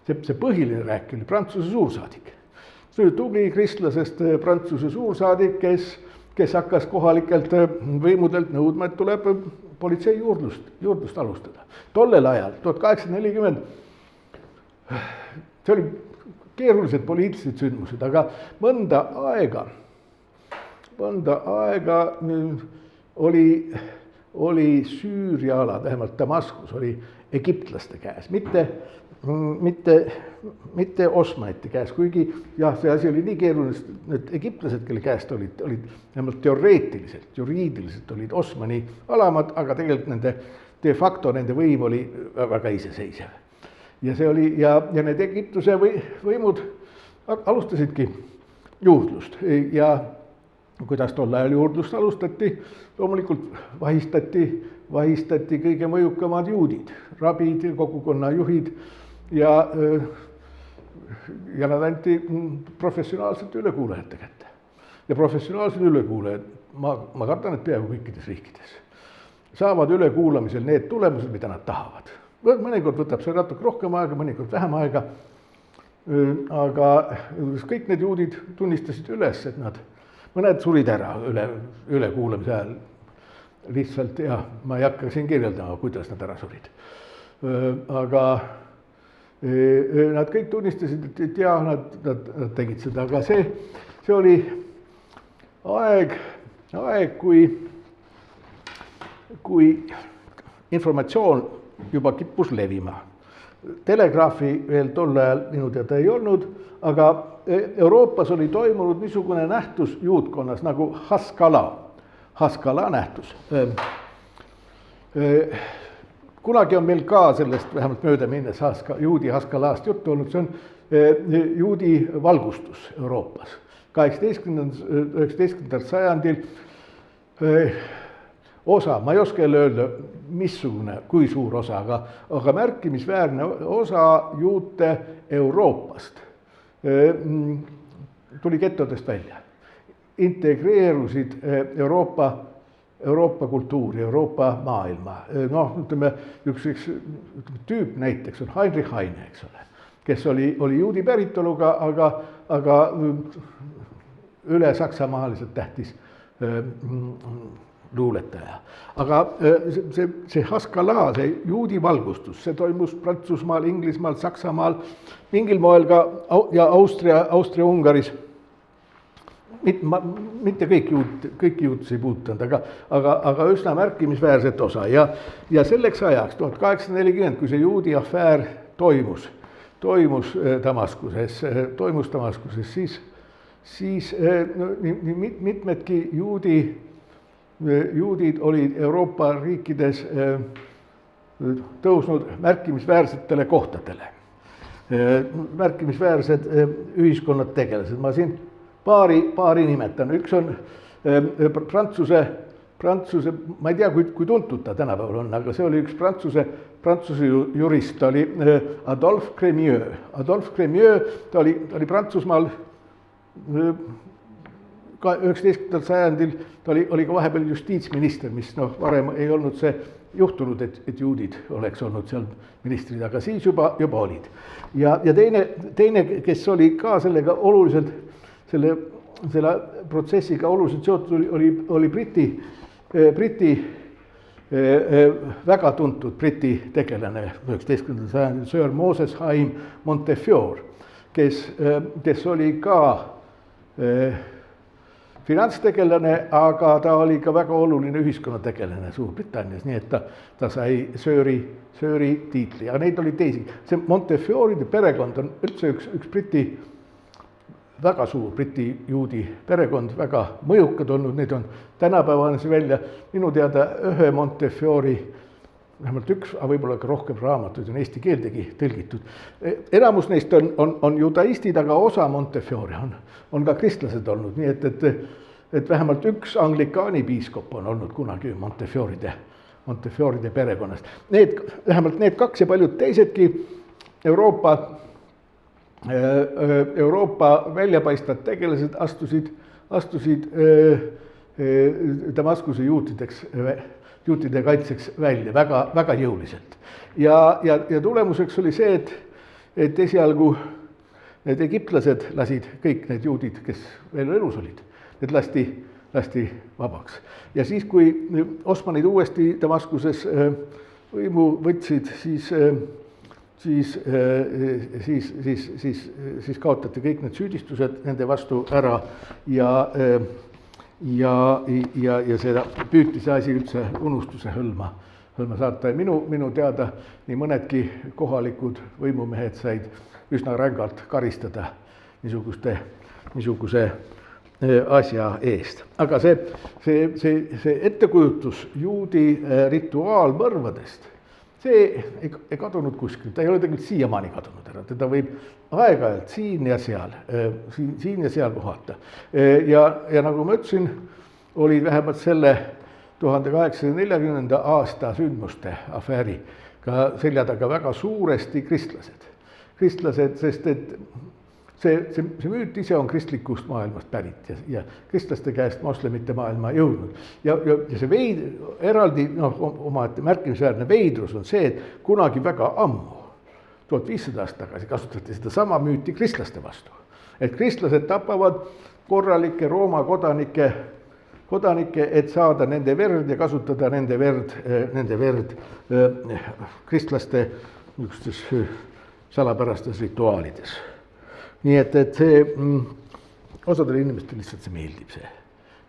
see põhiline rääk oli Prantsuse suursaadik. See oli tubli kristlasest Prantsuse suursaadik, kes hakkas kohalikelt võimudelt nõudma, et tuleb politsei juurdlust alustada. Tollel ajal, 1840, see oli keerulised poliitilised sündmused, aga mõnda aega oli Süüria ala, vähemalt Damaskus, oli egiptlaste käes, mitte osmanite käes, kuigi jah, see asi oli nii keeruline, et egiptlased, kelle käest olid vähemalt teoreetiliselt, juriidiliselt olid osmani alamad, aga tegelikult de facto nende võim oli väga iseseisev. Ja see oli, ja need Egiptuse võimud alustasidki juurdlust ja kuidas tol ajal juurdlust alustati, loomulikult vahistati kõige mõjukamad juudid, rabid, kogukonna juhid ja nad anti professionaalsete ülekuulajate kätte. Ja professionaalsed ülekuulajad, ma kardan, et peaaegu kõikides riikides, saavad ülekuulamisel need tulemused, mida nad tahavad. Mõnikord võtab see natuke rohkem aega, mõnikord vähem aega, aga kõik need juudid tunnistasid üles, et mõned surid ära ülekuulamise ajal lihtsalt ja ma ei hakka siin kirjeldama, kuidas nad ära surid. Aga nad kõik tunnistasid, et jah, nad tegid seda, aga see oli aeg, kui informatsioon juba kippus levima. Telegraafi veel tol ajal minu teada ei olnud, aga Euroopas oli toimunud niisugune nähtus juudkonnas nagu Haskala nähtus. Kunagi on meil ka sellest vähemalt mööda minnes juudi Haskalast juttu olnud, see on juudi valgustus Euroopas. 19. sajandil osa, ma ei oska jälle öelda, missugune, kui suur osa, aga märkimisväärne osa juute Euroopast tuli getodest välja. Integreerusid Euroopa kultuuri, Euroopa maailma. Ütleme, üks tüüp näiteks on Heinrich Heine, eks ole, kes oli juudi päritoluga, aga üle saksamaaliselt tähtis luuletaja. Aga see Haskala, see juudi valgustus, see toimus Prantsusmaal, Inglismaal, Saksamaal, mingil moel ka ja Austria-Ungaris. Mitte kõik juudis ei puutunud, aga üsna märkimisväärset osa. Ja selleks ajaks, 1840, kui see juudi afäär toimus Damaskuses, siis mitmedki juudid olid Euroopa riikides tõusnud märkimisväärsetele kohtadele. Märkimisväärsed ühiskonnad tegelased. Ma siin paari nimetan. Üks on Prantsuse, ma ei tea, kui tuntud ta tänapäeval on, aga see oli üks Prantsuse jurist, ta oli Adolphe Crémieux. Adolphe Crémieux, ta oli Prantsusmaal 19. sajandil, ta oli ka vahepeal justiitsminister, mis varem ei olnud see juhtunud, et juudid oleks olnud seal ministrid, aga siis juba olid. Ja teine, kes oli ka sellega oluliselt, selle protsessiga oluliselt seotud, oli Briti väga tuntud Briti tegelane 19. sajandil, Sir Moses Haym Montefiore, kes oli ka finantstegelane, aga ta oli ka väga oluline ühiskonnategelane Suurbritannias, nii et ta sai sööri tiitli, aga neid oli teisi. See Montefioride perekond on üldse üks väga suur Briti juudi perekond, väga mõjukad olnud, neid on tänapäevane see välja. Minu teada ühe Montefiori, vähemalt üks, aga võib-olla ka rohkem raamatuid on eesti keeldegi tõlgitud. Enamus neist on judaistid, aga osa Montefiori on ka kristlased olnud, nii et vähemalt üks anglikaani piiskop on olnud kunagi Montefioride perekonnast. Vähemalt need kaks ja paljud teisedki Euroopa väljapaistvad tegelased astusid Damaskuse juutide kaitseks välja väga, väga jõuliselt. Ja tulemuseks oli see, et esialgu need egiptlased lasid kõik need juudid, kes veel elus olid, need lasti vabaks. Ja siis, kui Osmanid uuesti Damaskuses võimu võtsid, siis kaotati kõik need süüdistused nende vastu ära ja seda püüti see asi üldse unustuse hõlma saata. Ja minu teada nii mõnedki kohalikud võimumehed said üsna rängalt karistada niisuguse asja eest. Aga see ettekujutus juudi rituaalmõrvadest, see ei kadunud kuskil, ta ei ole tegelikult siiamaani kadunud ära, teda võib aeg-ajalt siin ja seal kohata. Ja nagu ma ütlesin, olid vähemalt selle 1840. aasta sündmuste afääri ka selja taga väga suuresti kristlased, sest et see müüt ise on kristlikust maailmast pärit ja kristlaste käest moslemite maailma jõudnud. Ja see eraldi omaette märkimisväärne veidrus on see, et kunagi väga ammu, 1500 aastat tagasi kasutati seda sama müüti kristlaste vastu. Et kristlased tapavad korralikke Rooma kodanikke, et saada nende verd ja kasutada nende verd kristlaste niisugustes salapärastes rituaalides. Nii et see osadele inimestele lihtsalt see meeldib, see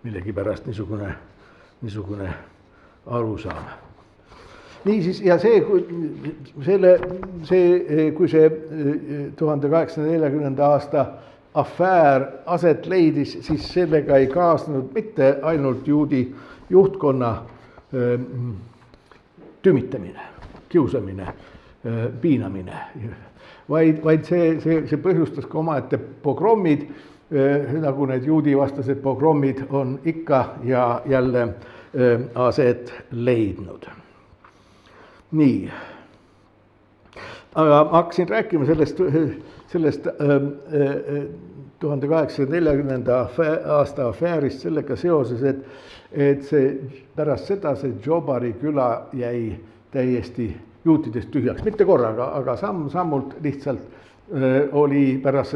millegipärast niisugune arusaam. Niisiis, ja kui see 1840. aasta afäär aset leidis, siis sellega ei kaasnud mitte ainult juudi juhtkonna tümitamine, kiusamine, piinamine, vaid see põhjustas ka omaette pogrommid, nagu need juudivastased pogrommid on ikka ja jälle aset leidnud. Nii, aga ma hakkasin rääkima sellest 1840. aasta afäärist sellega seoses, et pärast seda see Jobari küla jäi täiesti juutidest tühjaks, mitte korraga, aga samm-sammult lihtsalt oli pärast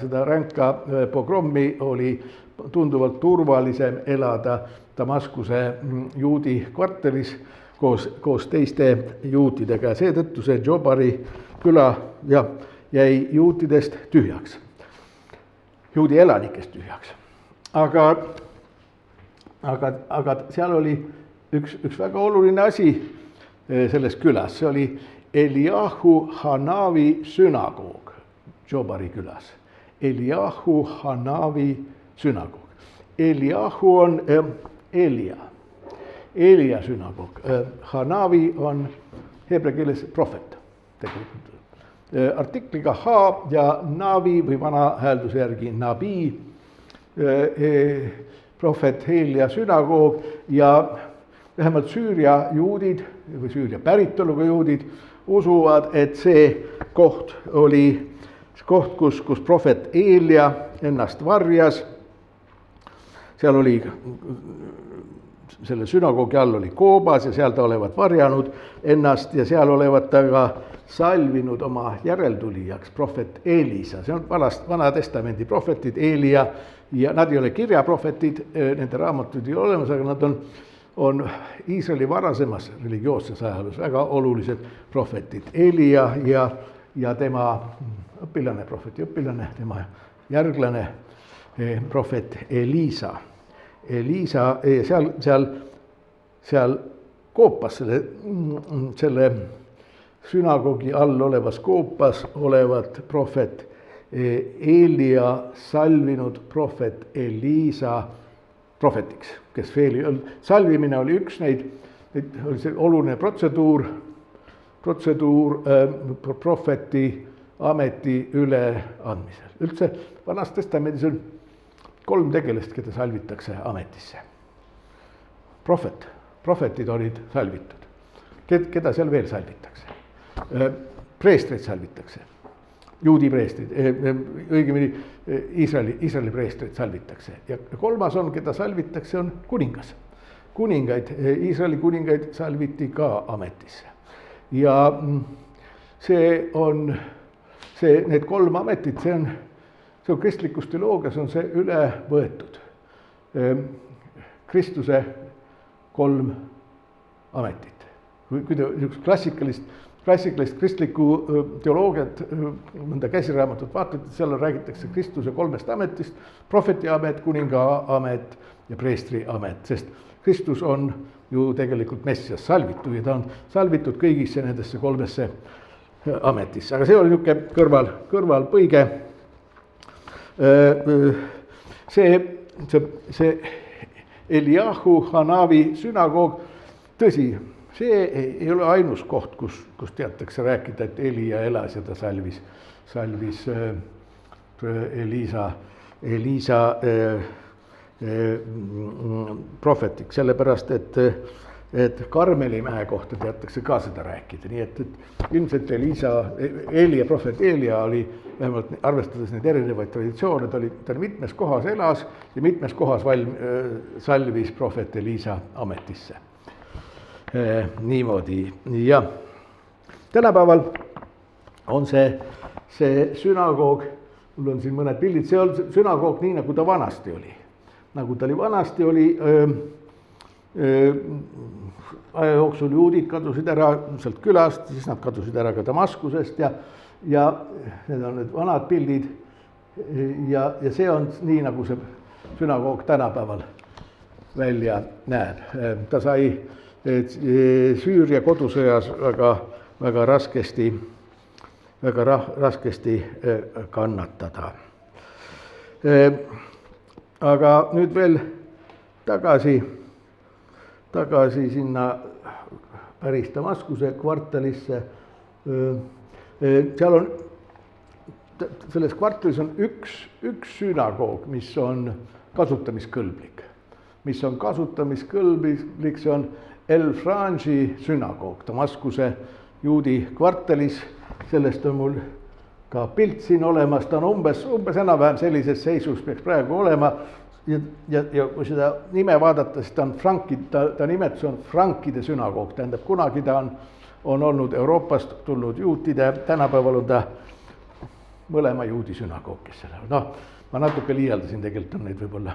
seda ränka pogrommi oli tunduvalt turvalisem elada Damaskuse juudi kvartalis koos teiste juutidega. Seetõttu see Jobari küla jäi juutidest tühjaks, juudi elanikest tühjaks. Aga seal oli üks väga oluline asi selles külas, see oli Eliyahu Hanavi sünagoog Jobari külas. Eliyahu Hanavi sünagoog. Eliyahu on Elia sünagoog. Hanavi on heebrea keeles prohvet tegelikult. Artikliga H ja Navi või vana häälduse järgi Nabi, prohvet Elia sünagoog ja vähemalt Süüria juudid või Süüria päritoluga juudid usuvad, et see koht oli koht, kus prohvet Elia ennast varjas. Seal oli, selle sünagoogi all oli koobas ja seal ta olevat varjanud ennast ja seal olevat ta ka salvinud oma järeltulijaks prohvet Elisa. See on vana testamendi prohvetid, Elia, ja nad ei ole kirjaprohvetid, nende raamatud ei ole olemas, aga nad on Iisraeli varasemas religioosses ajaloos väga olulised prohvetid. Elia ja tema õpilane, prohveti õpilane, tema järglane prohvet Elisa. Elisa, seal koopas, selle sünagoogi all olevas koopas olevat prohvet Eelia salvinud prohvet Elisa prohvetiks, kes veel ei olnud. Salvimine oli üks neid oli see oluline protseduur prohveti ameti üleandmisel. Üldse Vanas Testamendis on 3 tegelast, keda salvitakse ametisse. Prohvetid olid salvitud. Keda seal veel salvitakse? Preestreid salvitakse, juudi preestrid, õigemini Iisraeli preestreid salvitakse. Ja 3. on, keda salvitakse, on kuningas. Iisraeli kuningaid salviti ka ametisse. Ja need 3 ametit, see on kristlikus teoloogias on see üle võetud. Kristuse 3 ametit. Kui te klassikalist kristlikku teoloogiat, mõnda käsiraamatut vaatate, seal räägitakse Kristuse 3 ametist, prohveti amet, kuninga amet ja preestri amet, sest Kristus on ju tegelikult Messias salvitud ja ta on salvitud kõigisse nendesse 3 ametisse. Aga see oli niisugune kõrvalpõige. See Eliahu Hanavi sünagoog, tõsi, see ei ole ainus koht, kus teatakse rääkida, et Elia elas ja ta salvis Elisa prohvetiks, sellepärast et Karmeli mäe kohta teatakse ka seda rääkida, nii et ilmselt prohvet Elia oli, vähemalt arvestades neid erinevaid traditsioone, ta oli mitmes kohas elas ja mitmes kohas salvis prohvet Elisa ametisse. Niimoodi, ja tänapäeval on see sünagoog, mul on siin mõned pildid, see on sünagoog nii, nagu ta vanasti oli. Nagu ta vanasti oli, aja jooksul juudid kadusid ära sealt külast, siis nad kadusid ära ka Damaskusest ja need on need vanad pildid ja see on nii, nagu see sünagoog tänapäeval välja näeb. Ta sai Süüria kodusõjas väga raskesti kannatada. Aga nüüd veel tagasi sinna päris Damaskuse kvartalisse. Seal on, selles kvartalis on üks sünagoog, mis on kasutamiskõlblik. See on El-Franži sünagoog Damaskuse juudi kvartalis. Sellest on mul ka pilt siin olemas, ta on umbes enam-vähem sellises seisus peaks praegu olema ja kui seda nime vaadata, siis ta nimetus on frankide sünagoog, tähendab kunagi ta on olnud Euroopast tulnud juutide, tänapäeval on ta mõlema juudi sünagoog, kes selle on. Ma natuke liialdasin, tegelikult on neid võib-olla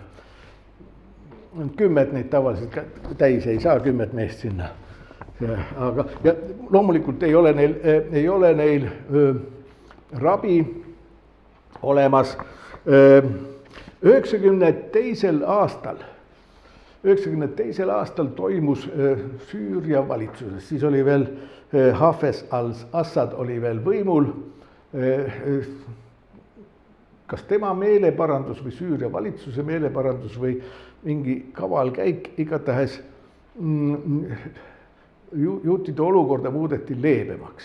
10 neid tavaliselt täis ei saa 10 meest sinna. Aga ja loomulikult ei ole neil rabi olemas. 92. aastal toimus Süüria valitsuses, siis oli veel Hafez al-Assad oli veel võimul. Kas tema meeleparandus või Süüria valitsuse meeleparandus või mingi kavalkäik, igatahes juutide olukorda muudeti leebemaks,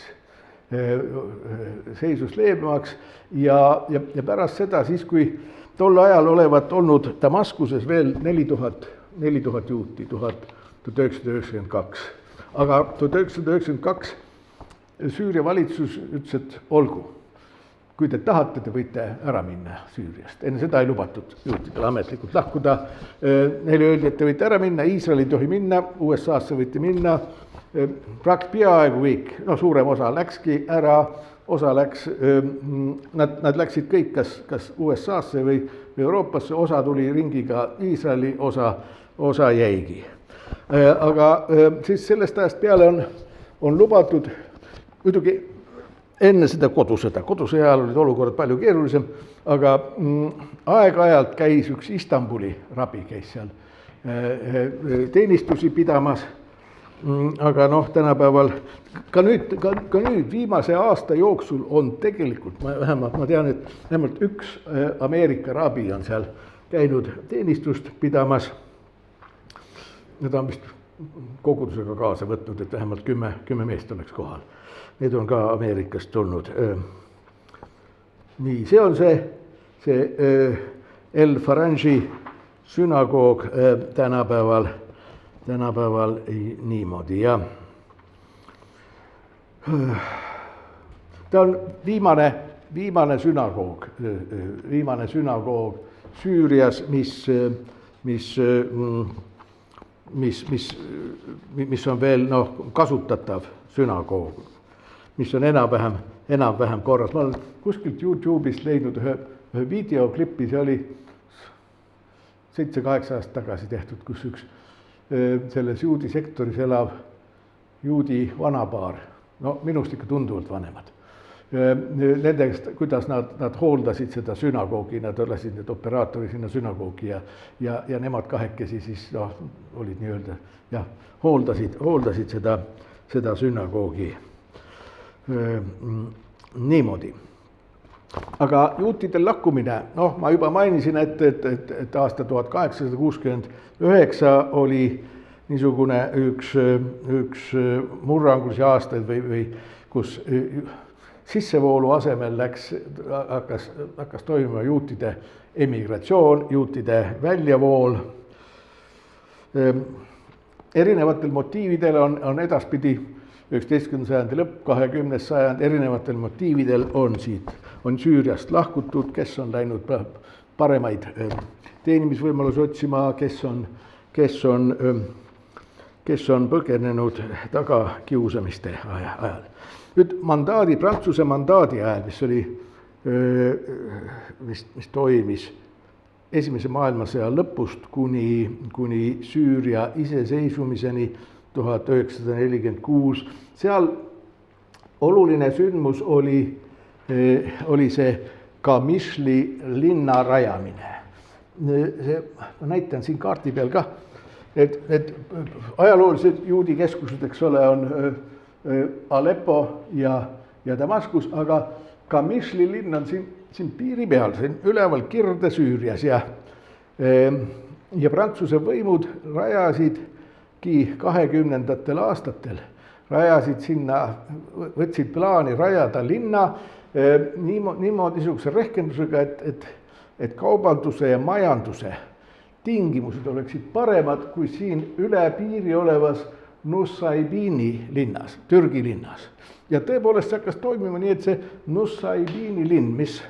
seisus leebemaks ja pärast seda, siis kui tol ajal olevat olnud Damaskuses veel 4000 juuti, 1992. Aga 1992 Süüria valitsus ütles, et olgu, kui te tahate, te võite ära minna Süüriast. Enne seda ei lubatud juutidele ametlikult lahkuda. Neile öeldi, et te võite ära minna, Iisraeli ei tohi minna, USA-sse võite minna. Peaaegu kõik, suurem osa läkski ära, osa läks, nad läksid kõik kas USA-sse või Euroopasse, osa tuli ringiga Iisraeli, osa jäigi. Aga siis sellest ajast peale on lubatud, muidugi enne seda kodusõda ajal olid olukorrad palju keerulisem, aga aeg-ajalt käis üks Istanbuli rabi, käis seal teenistusi pidamas, aga noh, tänapäeval ka nüüd viimase aasta jooksul on tegelikult, vähemalt ma tean, et vähemalt üks Ameerika rabi on seal käinud teenistust pidamas. Need on vist kogudusega kaasa võtnud, et vähemalt 10 meest oleks kohal. Need on ka Ameerikast tulnud. Nii, see on see El Farangi sünagoog tänapäeval niimoodi. Ja ta on viimane sünagoog Süürias, mis on veel kasutatav sünagoog, mis on enam-vähem korras. Ma olen kuskilt YouTube'ist leidnud ühe videoklipi, see oli 7-8 aastat tagasi tehtud, kus üks selles juudi sektoris elav juudi vanapaar, minust ikka tunduvalt vanemad, nendest, kuidas nad hooldasid seda sünagoogi, nad lasid need operaatori sinna sünagoogi ja nemad kahekesi siis olid nii-öelda, hooldasid seda sünagoogi niimoodi. Aga juutidel lakkumine, ma juba mainisin, et aasta 1869 oli niisugune üks murrangulisi aastaid või kus sissevoolu asemel hakkas toimuma juutide emigratsioon, juutide väljavool. Erinevatel motiividel on edaspidi 19. sajandi lõpp, 20. sajand, erinevatel motiividel on Süüriast lahkutud, kes on läinud paremaid teenimisvõimalusi otsima, kes on põgenenud tagakiusamiste ajal. Nüüd Prantsuse mandaadi ajal, mis toimis Esimese maailmasõja lõpust kuni Süüria iseseisvumiseni 1946, seal oluline sündmus oli see Qamishli linna rajamine. Ma näitan siin kaardi peal ka, et ajaloolised juudi keskused, eks ole, on Aleppo ja Damaskus, aga Qamishli linn on siin piiri peal, siin üleval Kirde-Süürias ja Prantsuse võimud rajasidki 20. aastatel, võtsid plaani rajada linna niimoodi niisuguse rehkendusega, et kaubanduse ja majanduse tingimused oleksid paremad kui siin üle piiri olevas Nusaybini linnas, Türgi linnas. Ja tõepoolest see hakkas toimima nii, et see Nusaybini linn, mis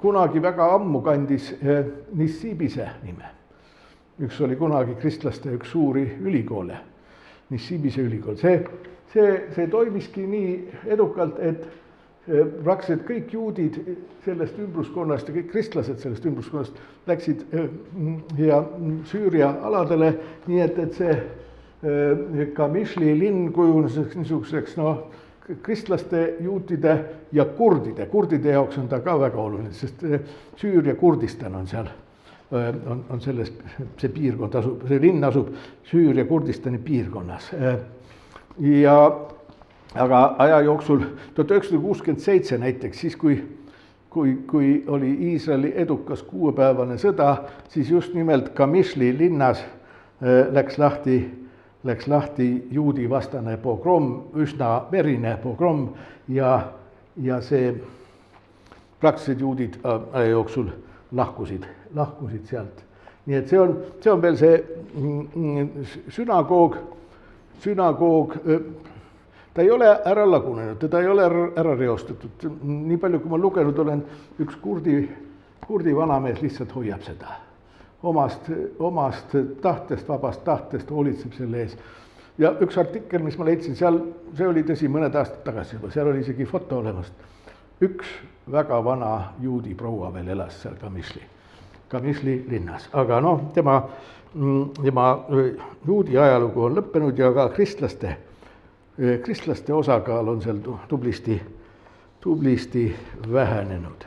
kunagi väga ammu kandis Nissibise nime. Üks oli kunagi kristlaste üks suuri ülikoole, Nissibise ülikool. See toimiski nii edukalt, et praktiliselt kõik juudid sellest ümbruskonnast ja kõik kristlased sellest ümbruskonnast läksid ja Süüria aladele, nii et see Qamishli linn kujunes niisuguseks kristlaste, juutide ja kurdide jaoks on ta ka väga oluline, sest Süüria Kurdistan on seal, on selles, see piirkond asub, see linn asub Süüria Kurdistani piirkonnas. Aga aja jooksul 1967 näiteks, siis kui oli Iisraeli edukas 6-päevane sõda, siis just nimelt Qamishli linnas läks lahti juudi vastane pogrom, üsna verine pogrom ja see praktiliselt juudid aja jooksul lahkusid sealt. Nii et see on veel see sünagoog, ta ei ole ära lagunenud, teda ei ole ära reostatud. Nii palju, kui ma lugenud olen, üks kurdi vanamees lihtsalt hoiab seda. Omast tahtest, vabast tahtest hoolitseb selle ees. Ja üks artikkel, mis ma leidsin seal, see oli tõsi mõned aastad tagasi juba, seal oli isegi foto olemast. Üks väga vana juudi proua veel elas seal Qamishli linnas, aga tema juudi ajalugu on lõppenud ja ka kristlaste osakaal on seal tublisti vähenenud.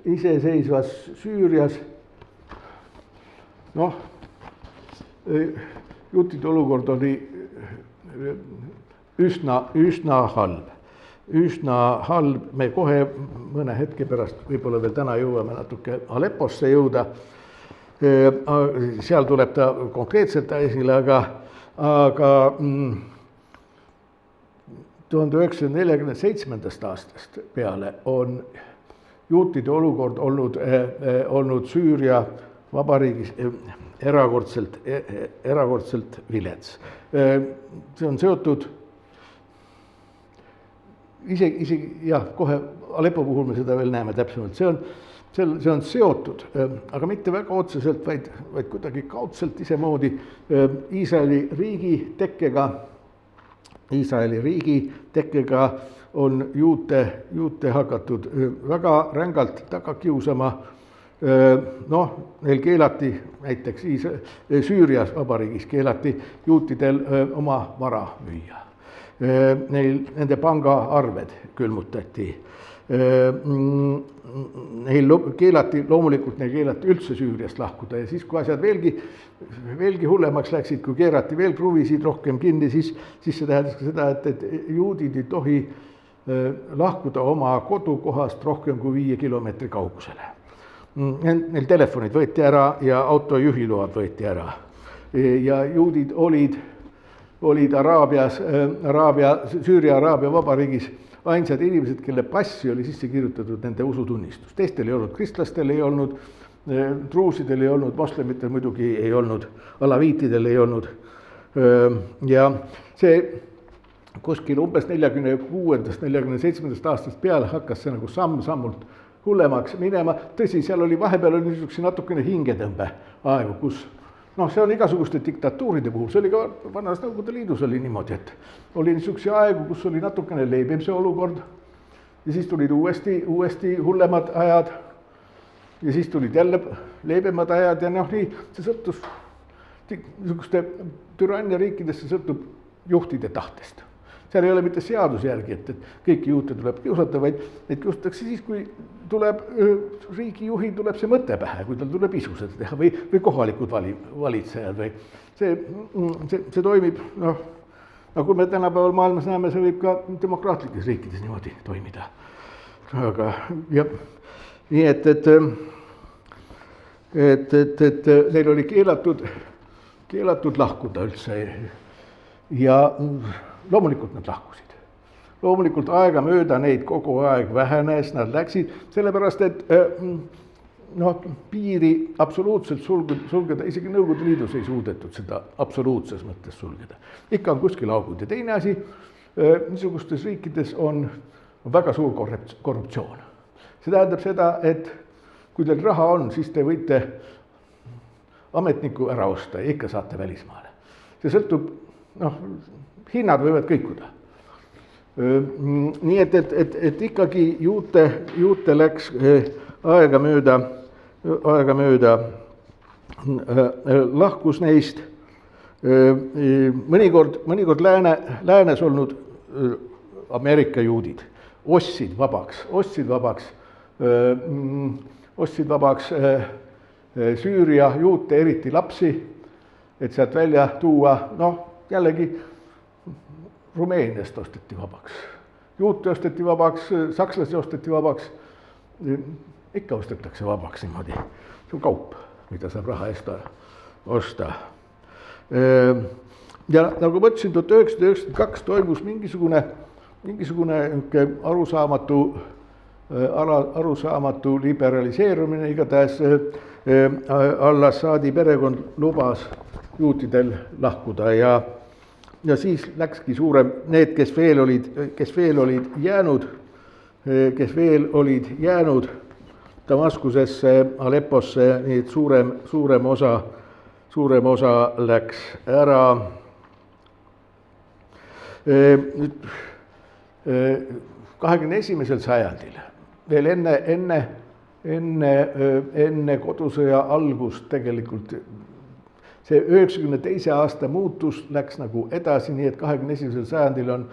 Iseseisvas Süürias, noh, juutide olukord oli üsna halb, me kohe mõne hetke pärast, võib-olla veel täna jõuame natuke Alepposse jõuda, seal tuleb ta konkreetselt esile, aga 1947. aastast peale on juutide olukord olnud Süüria vabariigis erakordselt vilets. See on seotud, isegi jah, kohe Aleppo puhul me seda veel näeme täpsemalt, see on seotud, aga mitte väga otseselt, vaid kuidagi kaudselt isemoodi Iisraeli riigi tekkega on juute hakatud väga rängalt taga kiusama. Noh, neil keelati näiteks Süürias vabariigis keelati juutidel oma vara müüa. Nende pangaarved külmutati. Neil keelati üldse Süüriast lahkuda ja siis, kui asjad veelgi hullemaks läksid, kui keerati veel kruvisid rohkem kinni, siis see tähendas ka seda, et juudid ei tohi lahkuda oma kodukohast rohkem kui 5 kilomeetri kaugusele. Neil telefonid võeti ära ja autojuhiload võeti ära. Ja juudid olid Süüria Araabia vabariigis ainsad inimesed, kelle passi oli sisse kirjutatud nende usutunnistus. Teistel ei olnud, kristlastel ei olnud, druusidel ei olnud, moslemitel muidugi ei olnud, alaviitidel ei olnud. Ja see kuskil umbes 46-47 aastast peale hakkas see nagu samm-sammult hullemaks minema. Tõsi, seal oli vahepeal niisuguse natukene hingetõmbe aegu, kus see on igasuguste diktatuuride puhul, see oli ka vanas Nõukogude Liidus oli niimoodi, et oli niisuguse aegu, kus oli natukene leebem see olukord ja siis tulid uuesti hullemad ajad ja siis tulid jälle leebemad ajad ja nii, see sõltus niisuguste türannia riikidest, see sõltub juhtide tahtest. Seal ei ole mitte seaduse järgi, et kõiki juute tuleb kiusata, vaid neid kiusatakse siis, kui tuleb riigijuhil tuleb see mõte pähe, kui tal tuleb isu seda teha või kohalikud valitsejad või see toimib, nagu me tänapäeval maailmas näeme, see võib ka demokraatlikes riikides niimoodi toimida. Aga ja nii, et neil oli keelatud lahkuda üldse ja loomulikult nad lahkusid. Loomulikult aegamööda neid kogu aeg vähenes, nad läksid, sellepärast et piiri absoluutselt sulgeda, isegi Nõukogude Liidus ei suudetud seda absoluutses mõttes sulgeda. Ikka on kuskil augud ja teine asi, niisugustes riikides on väga suur korruptsioon. See tähendab seda, et kui teil raha on, siis te võite ametniku ära osta ja ikka saate välismaale. See sõltub, hinnad võivad kõikuda. Nii et ikkagi juute läks aegamööda lahkus neist. Mõnikord läänes olnud Ameerika juudid ostsid vabaks Süüria juute, eriti lapsi, et sealt välja tuua, jällegi Rumeeniast osteti vabaks, juute osteti vabaks, sakslasi osteti vabaks, ikka ostetakse vabaks niimoodi. See on kaup, mida saab raha eest osta. Ja nagu ma ütlesin, 1992 toimus mingisugune arusaamatu liberaliseerumine, igatahes al-Assadi perekond lubas juutidel lahkuda ja siis läkski need, kes veel olid jäänud Damaskusesse, Alepposse, nii et suurem osa läks ära. 21. sajandil, veel enne kodusõja algust tegelikult see 92. aasta muutus läks nagu edasi, nii et 21. sajandil on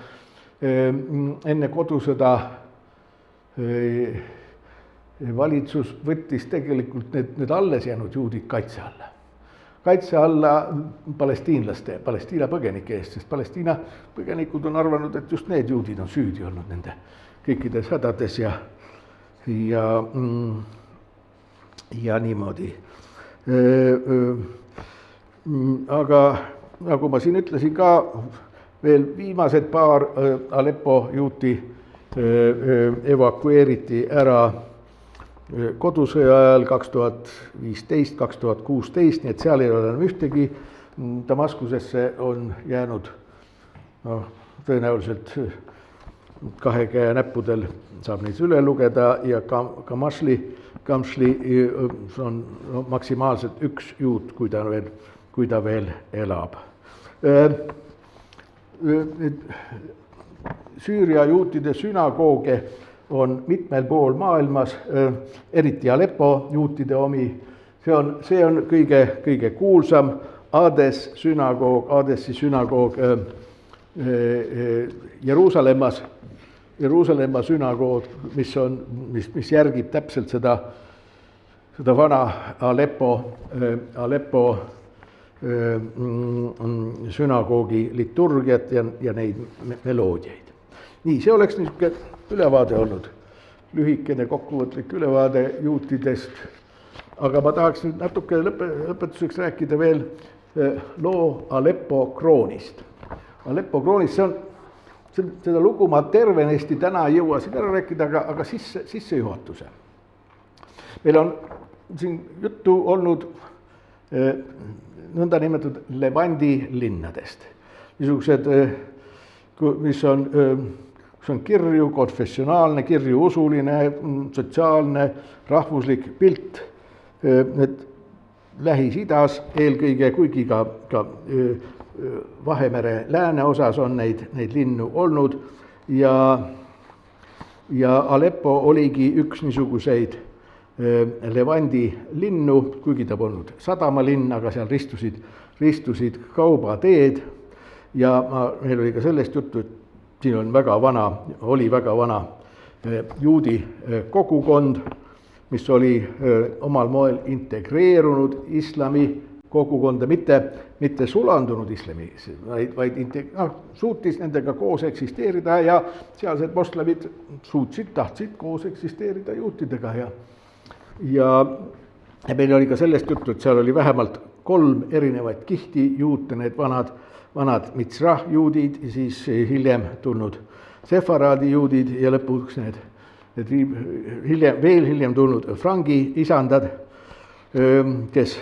enne kodusõda valitsus võttis tegelikult need alles jäänud juudid kaitse alla Palestiina põgenike eest, sest Palestiina põgenikud on arvanud, et just need juudid on süüdi olnud nende kõikides hädades ja niimoodi. Aga nagu ma siin ütlesin ka, veel viimased paar Aleppo juuti evakueeriti ära kodusõja ajal 2015, 2016, nii et seal ei ole enam ühtegi. Damaskusesse on jäänud tõenäoliselt 2 käe näppudel saab neid üle lugeda ja Kamšli on maksimaalselt 1 juut, kui ta veel elab. Süüria juutide sünagooge on mitmel pool maailmas, eriti Aleppo juutide omi. See on kõige kuulsam Adesi sünagoog Jeruusalemma sünagoog, mis järgib täpselt seda vana Aleppo sünagoogi liturgiat ja neid meloodiaid. Nii, see oleks niisugune ülevaade olnud, lühikene kokkuvõtlik ülevaade juutidest, aga ma tahaks nüüd natuke lõpetuseks rääkida veel loo Aleppo kroonist. Aleppo kroonist, seda lugu ma tervenesti täna ei jõua siin ära rääkida, aga sissejuhatuse. Meil on siin juttu olnud nõnda nimetatud Levandi linnadest, niisugused, mis on kirju, konfessionaalne, kirju usuline, sotsiaalne, rahvuslik pilt, et Lähis-Idas eelkõige, kuigi ka Vahemere lääneosas on neid linnu olnud ja Aleppo oligi üks niisuguseid Levandi linnu, kuigi ta polnud sadamalinn, aga seal ristusid kaubateed ja meil oli ka sellest juttu, et siin on oli väga vana juudi kogukond, mis oli omal moel integreerunud islami kogukonda, mitte sulandunud islamisse, vaid suutis nendega koos eksisteerida ja sealsed moslemid tahtsid koos eksisteerida juutidega ja meil oli ka sellest juttu, et seal oli vähemalt 3 erinevat kihti juute, need vanad Mitzrah juudid, siis hiljem tulnud Sefaraadi juudid ja lõpuks need hiljem tulnud frangi isandad, kes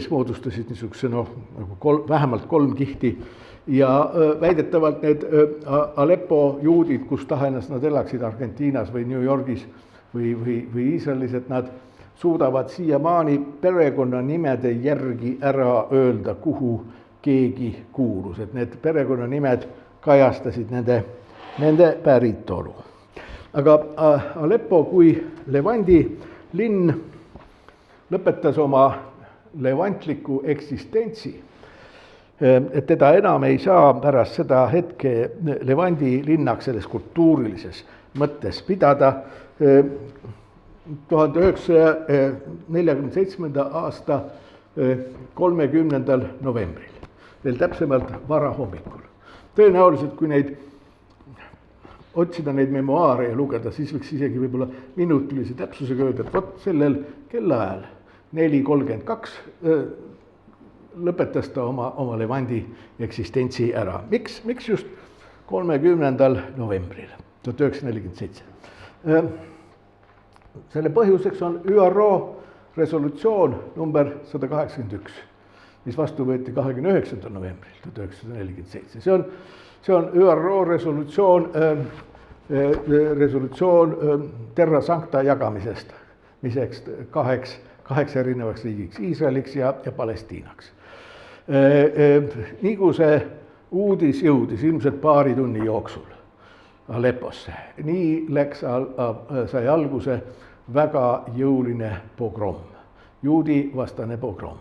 moodustasid niisuguse vähemalt 3 kihti ja väidetavalt need Aleppo juudid, kus tahes nad elaksid Argentiinas või New Yorgis või Iisraelis, et nad suudavad siiamaani perekonnanimede järgi ära öelda, kuhu keegi kuulus, et need perekonnanimed kajastasid nende päritolu. Aga Aleppo kui Levandi linn lõpetas oma levantliku eksistentsi, et teda enam ei saa pärast seda hetke Levandi linnaks selles kultuurilises mõttes pidada. 1947. aasta 30. novembril, veel täpsemalt varahommikul. Tõenäoliselt, kui otsida neid memuaare ja lugeda, siis võiks isegi võib-olla minutilise täpsusega öelda, et vot sellel kellaajal 4:32 lõpetas ta oma Levandi eksistentsi ära. Miks just 30. novembril 1947? Selle põhjuseks on ÜRO resolutsioon number 181, mis vastu võeti 29. novembril 1947. See on ÜRO resolutsioon Terra Sancta jagamisest, miseks kaheks erinevaks riigiks, Iisraeliks ja Palestiinaks. Nii kui see uudis jõudis ilmselt paari tunni jooksul Alepposse, nii sai alguse väga jõuline pogrom, juudi vastane pogrom.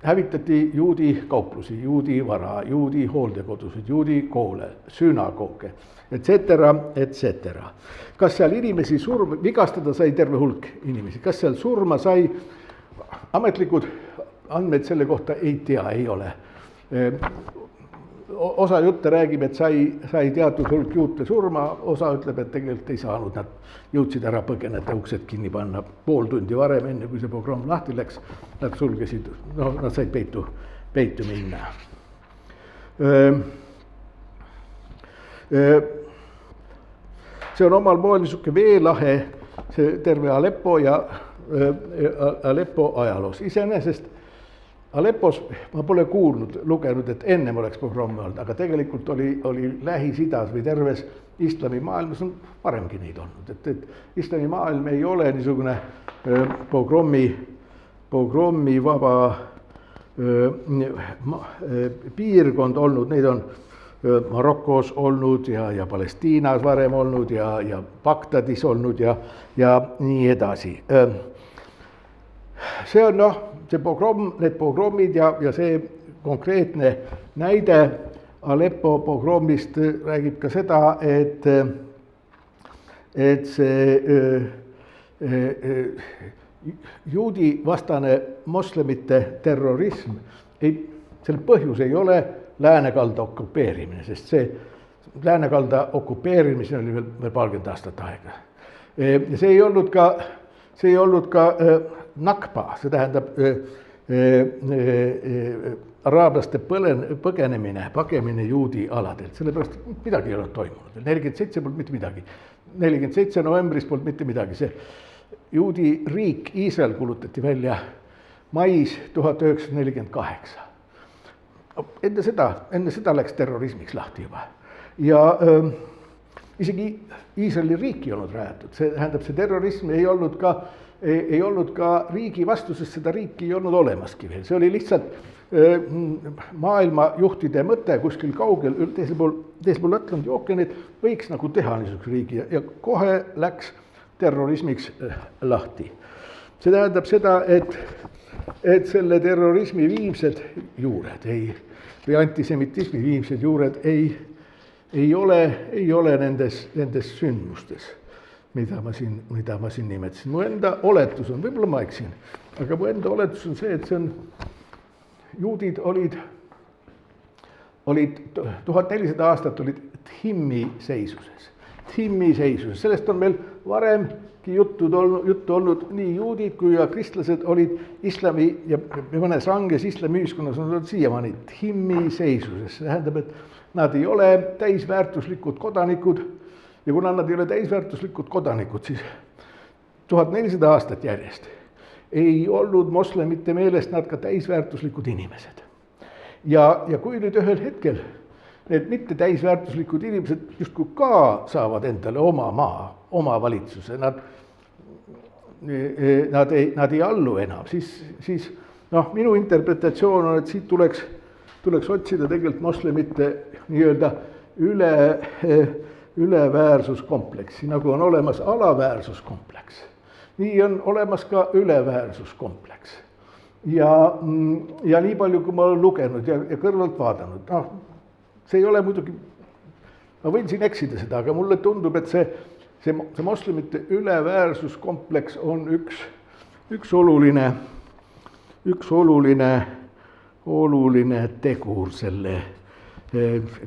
hävitati juudi kauplusi, juudi vara, juudi hooldekodusid, juudi koole, sünagooge, et cetera. Kas seal inimesi vigastada sai terve hulk inimesi, kas seal surma sai, ametlikud andmed selle kohta ei tea, ei ole. Osa jutte räägib, et sai teatud hulk juute surma, osa ütleb, et tegelikult ei saanud, nad jõudsid ära põgeneda, uksed kinni panna pool tundi varem, enne kui see pogromm lahti läks, nad sulgesid, nad said peitu minna. See on omal moel niisugune veelahe, see terve Aleppo ja Aleppo ajaloos. Iseenesest Aleppos ma pole lugenud, et ennem oleks pogromme olnud, aga tegelikult oli Lähis-Idas või terves islamimaailmas on varemgi neid olnud, et islamimaailm ei ole niisugune pogrommi vaba piirkond olnud, neid on Marokos olnud ja Palestiinas varem olnud ja Bagdadis olnud ja nii edasi. See on see pogromm, need pogrommid ja see konkreetne näide Aleppo pogrommist räägib ka seda, et see juudi vastane moslemite terrorism, selle põhjus ei ole läänekalda okupeerimine, sest see läänekalda okupeerimisel oli veel paarkümmend aastat aega. Ja see ei olnud ka nakba, see tähendab araablaste pagemine juudi aladelt, sellepärast midagi ei olnud toimunud. 47 polnud mitte midagi. 47 novembris polnud mitte midagi. See juudi riik Iisrael kuulutati välja mais 1948. Enne seda läks terrorismiks lahti juba. Ja isegi Iisraeli riik ei olnud rajatud, see tähendab, see terrorism ei olnud ka riigi vastu, sest seda riiki ei olnud olemaski veel. See oli lihtsalt maailma juhtide mõte kuskil kaugel, teisel pool Atlandi ookeanit võiks nagu teha niisuguse riigi ja kohe läks terrorismiks lahti. See tähendab seda, et selle terrorismi viimsed juured või antisemitismi viimsed juured ei ole nendes sündmustes, mida ma siin nimetasin. Mu enda oletus on, võib-olla ma eksin, aga mu enda oletus on see, et juudid olid 1400 aastat olid Thimmi seisuses. Sellest on meil varemgi juttu olnud, nii juudid kui ja kristlased olid islami ja mõnes ranges islamiühiskonnas on olnud siiamaani Thimmi seisuses. See tähendab, et nad ei ole täisväärtuslikud kodanikud ja kuna nad ei ole täisväärtuslikud kodanikud, siis 1400 aastat järjest ei olnud moslemite meelest nad ka täisväärtuslikud inimesed. Ja kui nüüd ühel hetkel need mitte täisväärtuslikud inimesed justkui ka saavad endale oma maa, oma valitsuse, nad ei allu enam, siis minu interpretatsioon on, et siit tuleks otsida tegelikult moslemite nii-öelda üleväärsuskompleksi, nagu on olemas alaväärsuskompleks. Nii on olemas ka üleväärsuskompleks. Ja nii palju, kui ma olen lugenud ja kõrvalt vaadanud, see ei ole muidugi, ma võin siin eksida seda, aga mulle tundub, et see moslemite üleväärsuskompleks on üks oluline tegur selle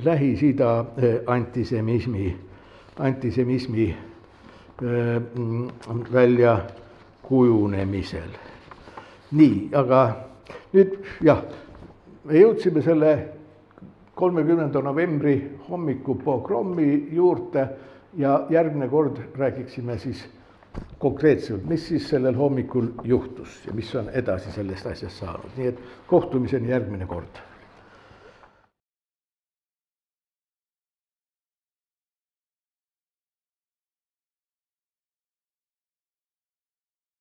Lähis-Ida antisemismi välja kujunemisel. Nii, aga nüüd me jõudsime selle 30. novembri hommiku pogrommi juurde ja järgmine kord räägiksime siis konkreetselt, mis siis sellel hommikul juhtus ja mis on edasi sellest asjast saanud. Nii et kohtumiseni järgmine kord.